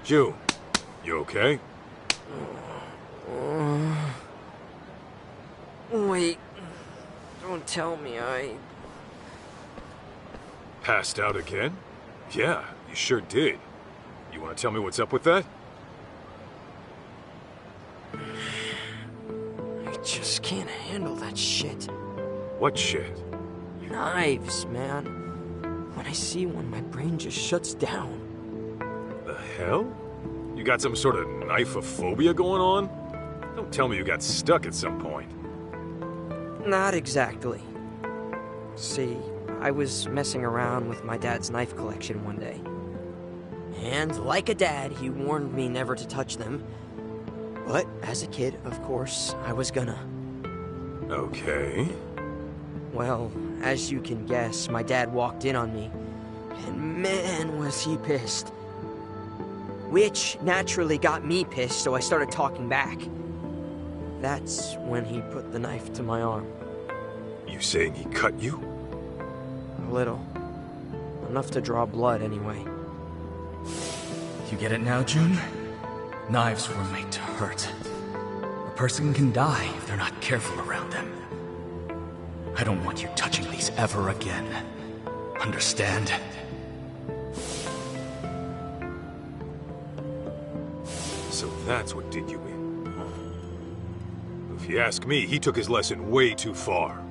[SPEAKER 3] June, you okay?
[SPEAKER 14] Wait. Don't tell me
[SPEAKER 3] Passed out again? Yeah, you sure did. You want to tell me what's up with that?
[SPEAKER 14] I just can't handle that shit.
[SPEAKER 3] What shit?
[SPEAKER 14] Knives, man. When I see one, my brain just shuts down.
[SPEAKER 3] The hell? You got some sort of knife-phobia going on? Don't tell me you got stuck at some point.
[SPEAKER 14] Not exactly. See, I was messing around with my dad's knife collection one day. And like a dad, he warned me never to touch them. But as a kid, of course, I was gonna.
[SPEAKER 3] Okay.
[SPEAKER 14] Well, as you can guess, my dad walked in on me, and man was he pissed. Which naturally got me pissed, so I started talking back. That's when he put the knife to my arm.
[SPEAKER 3] You saying he cut you?
[SPEAKER 14] A little. Enough to draw blood, anyway.
[SPEAKER 12] You get it now, June? Knives were made to hurt. A person can die if they're not careful around them. I don't want you touching these ever again. Understand?
[SPEAKER 3] So that's what did you in. If you ask me, he took his lesson way too far.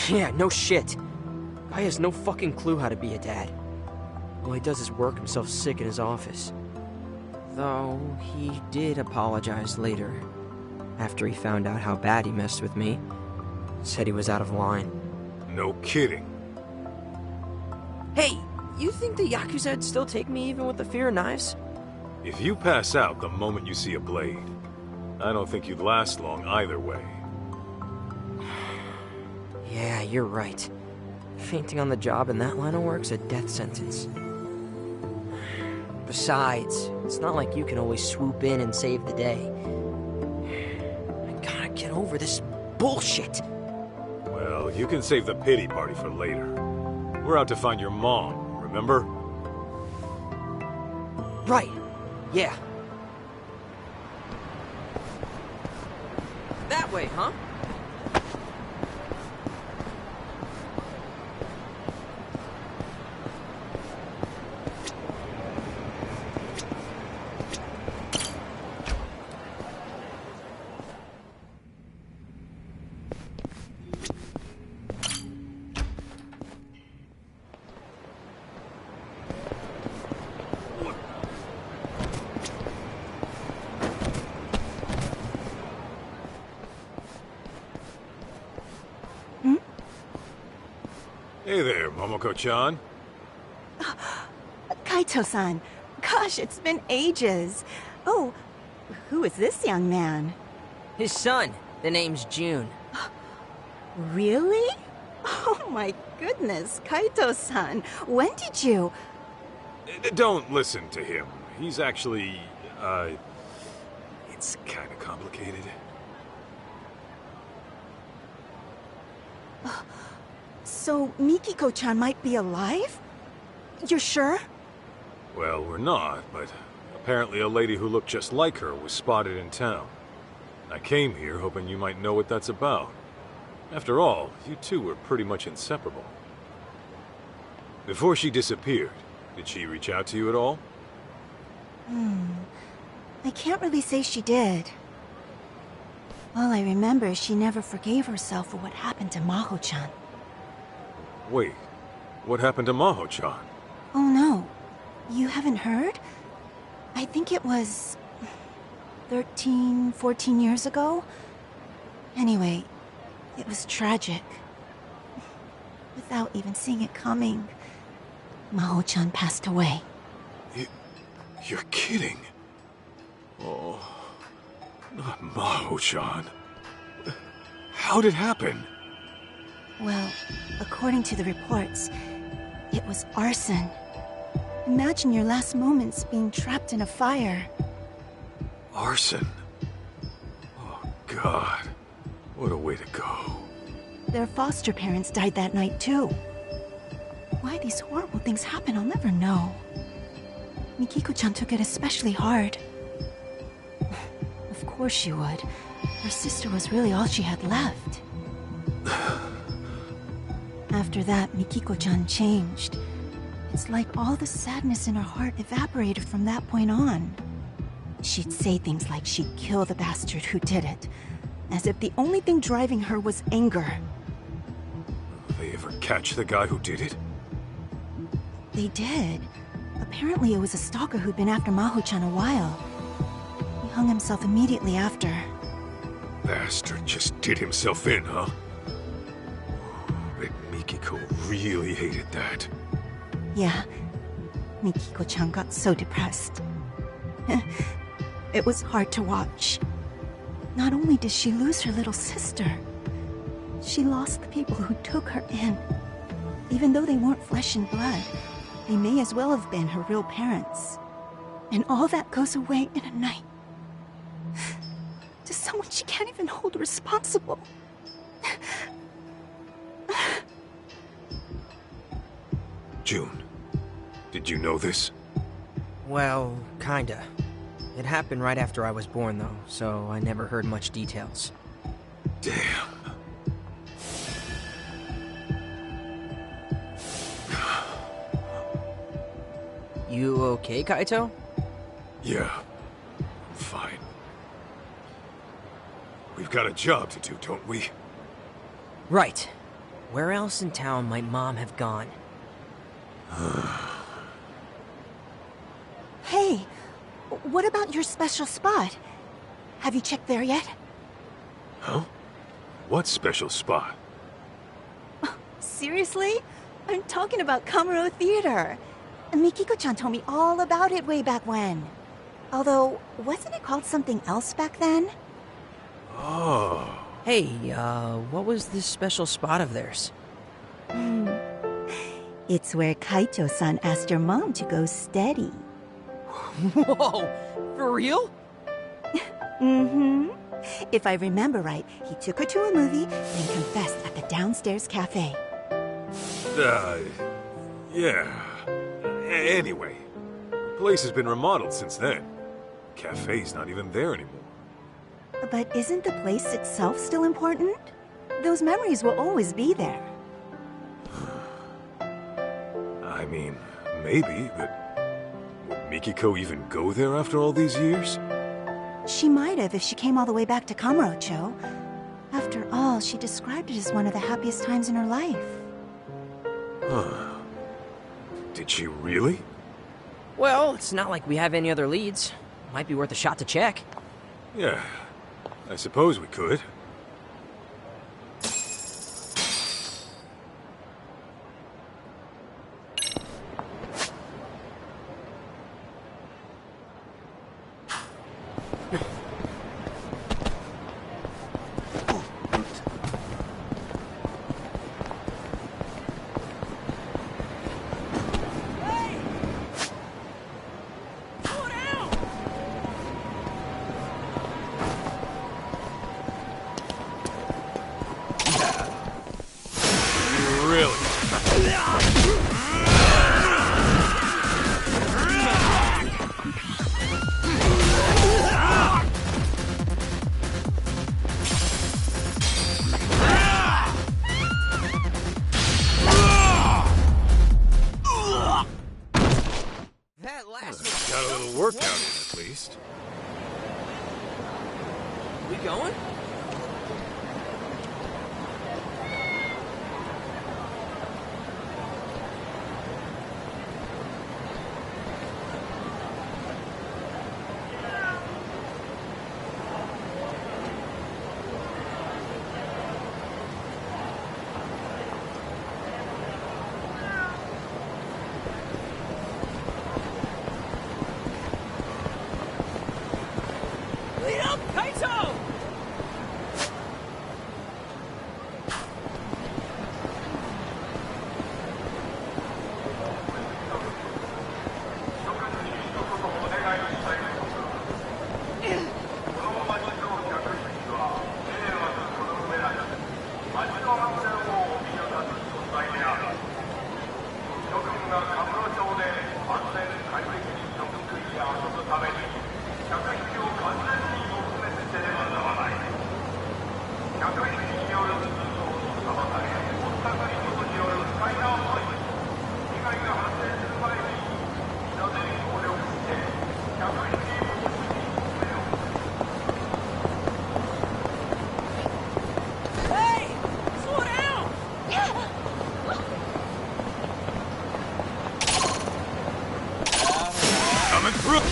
[SPEAKER 14] Yeah, no shit. Guy has no fucking clue how to be a dad. All he does is work himself sick in his office. Though, he did apologize later. After he found out how bad he messed with me. Said he was out of line.
[SPEAKER 3] No kidding.
[SPEAKER 14] Hey, you think the Yakuza'd still take me even with the fear of knives?
[SPEAKER 3] If you pass out the moment you see a blade, I don't think you'd last long either way.
[SPEAKER 14] Yeah, you're right. Fainting on the job in that line of work's a death sentence. Besides, it's not like you can always swoop in and save the day. I gotta get over this bullshit.
[SPEAKER 3] Well, you can save the pity party for later. We're out to find your mom, remember?
[SPEAKER 14] Right. Yeah. That way, huh?
[SPEAKER 3] Hey there, Momoko-chan.
[SPEAKER 5] Kaito-san. Gosh, it's been ages. Oh, who is this young man?
[SPEAKER 14] His son. The name's June.
[SPEAKER 5] Really? Oh my goodness, Kaito-san. When did you...
[SPEAKER 3] Don't listen to him. He's actually, it's kind of complicated.
[SPEAKER 5] So, Mikiko-chan might be alive? You're sure?
[SPEAKER 3] Well, we're not, but apparently a lady who looked just like her was spotted in town. I came here hoping you might know what that's about. After all, you two were pretty much inseparable. Before she disappeared, did she reach out to you at all?
[SPEAKER 5] I can't really say she did. All I remember is she never forgave herself for what happened to Maho-chan.
[SPEAKER 3] Wait, what happened to Maho-chan?
[SPEAKER 5] Oh no, you haven't heard? I think it was 13, 14 years ago? Anyway, it was tragic. Without even seeing it coming, Maho-chan passed away.
[SPEAKER 3] You're kidding. Oh, not Maho-chan. How'd it happen?
[SPEAKER 5] Well, according to the reports, it was arson. Imagine your last moments being trapped in a fire.
[SPEAKER 3] Arson? Oh, God. What a way to go.
[SPEAKER 5] Their foster parents died that night, too. Why these horrible things happen, I'll never know. Mikiko-chan took it especially hard. Of course she would. Her sister was really all she had left. After that, Mikiko-chan changed. It's like all the sadness in her heart evaporated from that point on. She'd say things like she'd kill the bastard who did it, as if the only thing driving her was anger.
[SPEAKER 3] They ever catch the guy who did it?
[SPEAKER 5] They did. Apparently it was a stalker who'd been after Maho-chan a while. He hung himself immediately after.
[SPEAKER 3] Bastard just did himself in, huh? Bet Mikiko really hated that.
[SPEAKER 5] Yeah. Mikiko-chan got so depressed. It was hard to watch. Not only did she lose her little sister, she lost the people who took her in. Even though they weren't flesh and blood, they may as well have been her real parents. And all that goes away in a night. To someone she can't even hold responsible.
[SPEAKER 3] June, did you know this?
[SPEAKER 14] Well, kinda. It happened right after I was born, though, so I never heard much details.
[SPEAKER 3] Damn.
[SPEAKER 14] You okay, Kaito?
[SPEAKER 3] Yeah, I'm fine. We've got a job to do, don't we?
[SPEAKER 14] Right. Where else in town might Mom have gone?
[SPEAKER 5] Hey, what about your special spot? Have you checked there yet?
[SPEAKER 3] Huh? What special spot?
[SPEAKER 5] Seriously? I'm talking about Kamuro Theater. Mikiko-chan told me all about it way back when. Although, wasn't it called something else back then?
[SPEAKER 3] Oh.
[SPEAKER 14] Hey, what was this special spot of theirs?
[SPEAKER 5] It's where Kaito-san asked your mom to go steady.
[SPEAKER 14] Whoa! For real?
[SPEAKER 5] Mm-hmm. If I remember right, he took her to a movie, then confessed at the downstairs cafe.
[SPEAKER 3] Yeah. Anyway, the place has been remodeled since then. Cafe's not even there anymore.
[SPEAKER 5] But isn't the place itself still important? Those memories will always be there.
[SPEAKER 3] I mean, maybe, but would Mikiko even go there after all these years?
[SPEAKER 5] She might have if she came all the way back to Kamurocho. After all, she described it as one of the happiest times in her life.
[SPEAKER 3] Huh. Did she really?
[SPEAKER 14] Well, it's not like we have any other leads. Might be worth a shot to check.
[SPEAKER 3] Yeah, I suppose we could. Got a little workout in, at least.
[SPEAKER 14] We going? Lead up, Kaito! Hey! Slow down!
[SPEAKER 3] Coming through!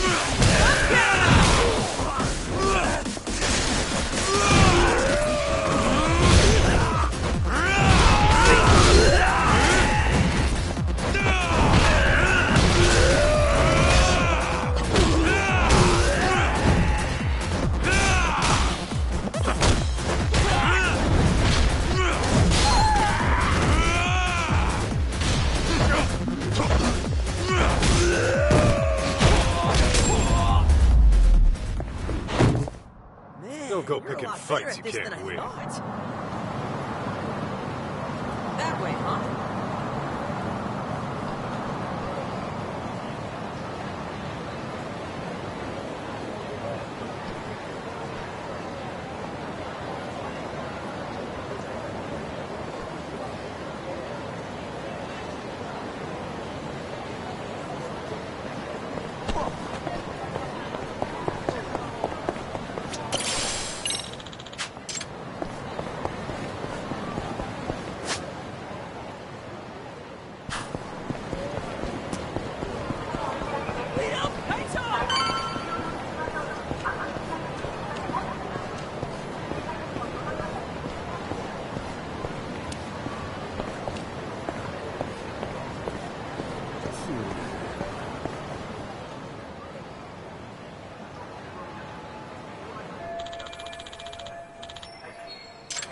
[SPEAKER 3] fights you can't win.
[SPEAKER 14] That way, huh?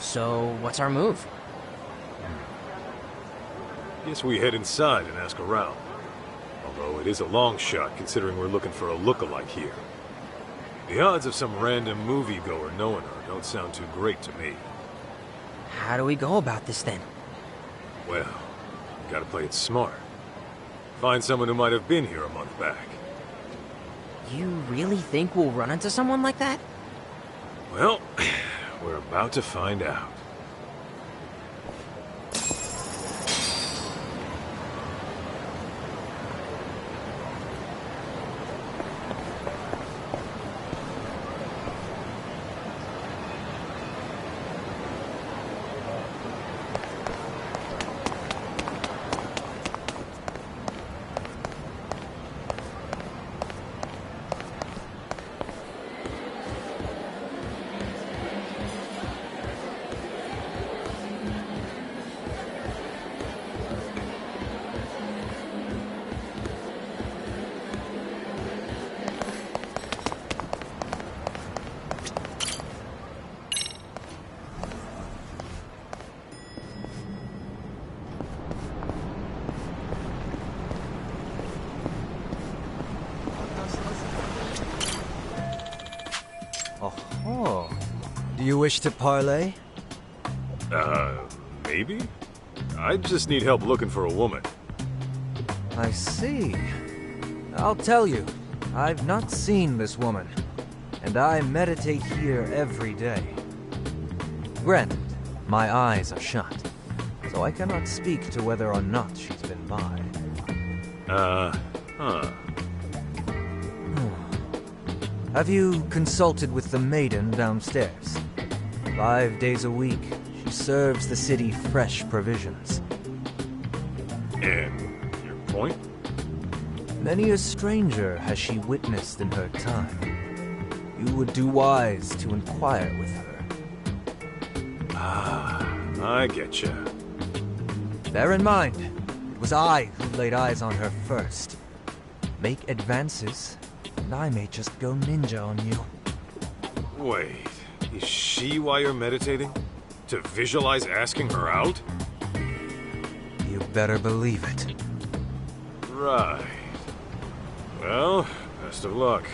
[SPEAKER 14] So, what's our move?
[SPEAKER 3] Guess we head inside and ask around. Although it is a long shot considering we're looking for a look-alike here. The odds of some random moviegoer knowing her don't sound too great to me.
[SPEAKER 14] How do we go about this then?
[SPEAKER 3] Well, we gotta play it smart. Find someone who might have been here a month back.
[SPEAKER 14] You really think we'll run into someone like that?
[SPEAKER 3] Well, we're about to find out.
[SPEAKER 20] Oh, do you wish to parley?
[SPEAKER 3] Maybe? I just need help looking for a woman.
[SPEAKER 20] I see. I'll tell you, I've not seen this woman, and I meditate here every day. Granted, my eyes are shut, so I cannot speak to whether or not she's been by. Have you consulted with the maiden downstairs? 5 days a week, she serves the city fresh provisions.
[SPEAKER 3] And your point?
[SPEAKER 20] Many a stranger has she witnessed in her time. You would do wise to inquire with her.
[SPEAKER 3] I getcha.
[SPEAKER 20] Bear in mind, it was I who laid eyes on her first. Make advances, and I may just go ninja on you.
[SPEAKER 3] Wait, is she why you're meditating? To visualize asking her out?
[SPEAKER 20] You better believe it.
[SPEAKER 3] Right. Well, best of luck.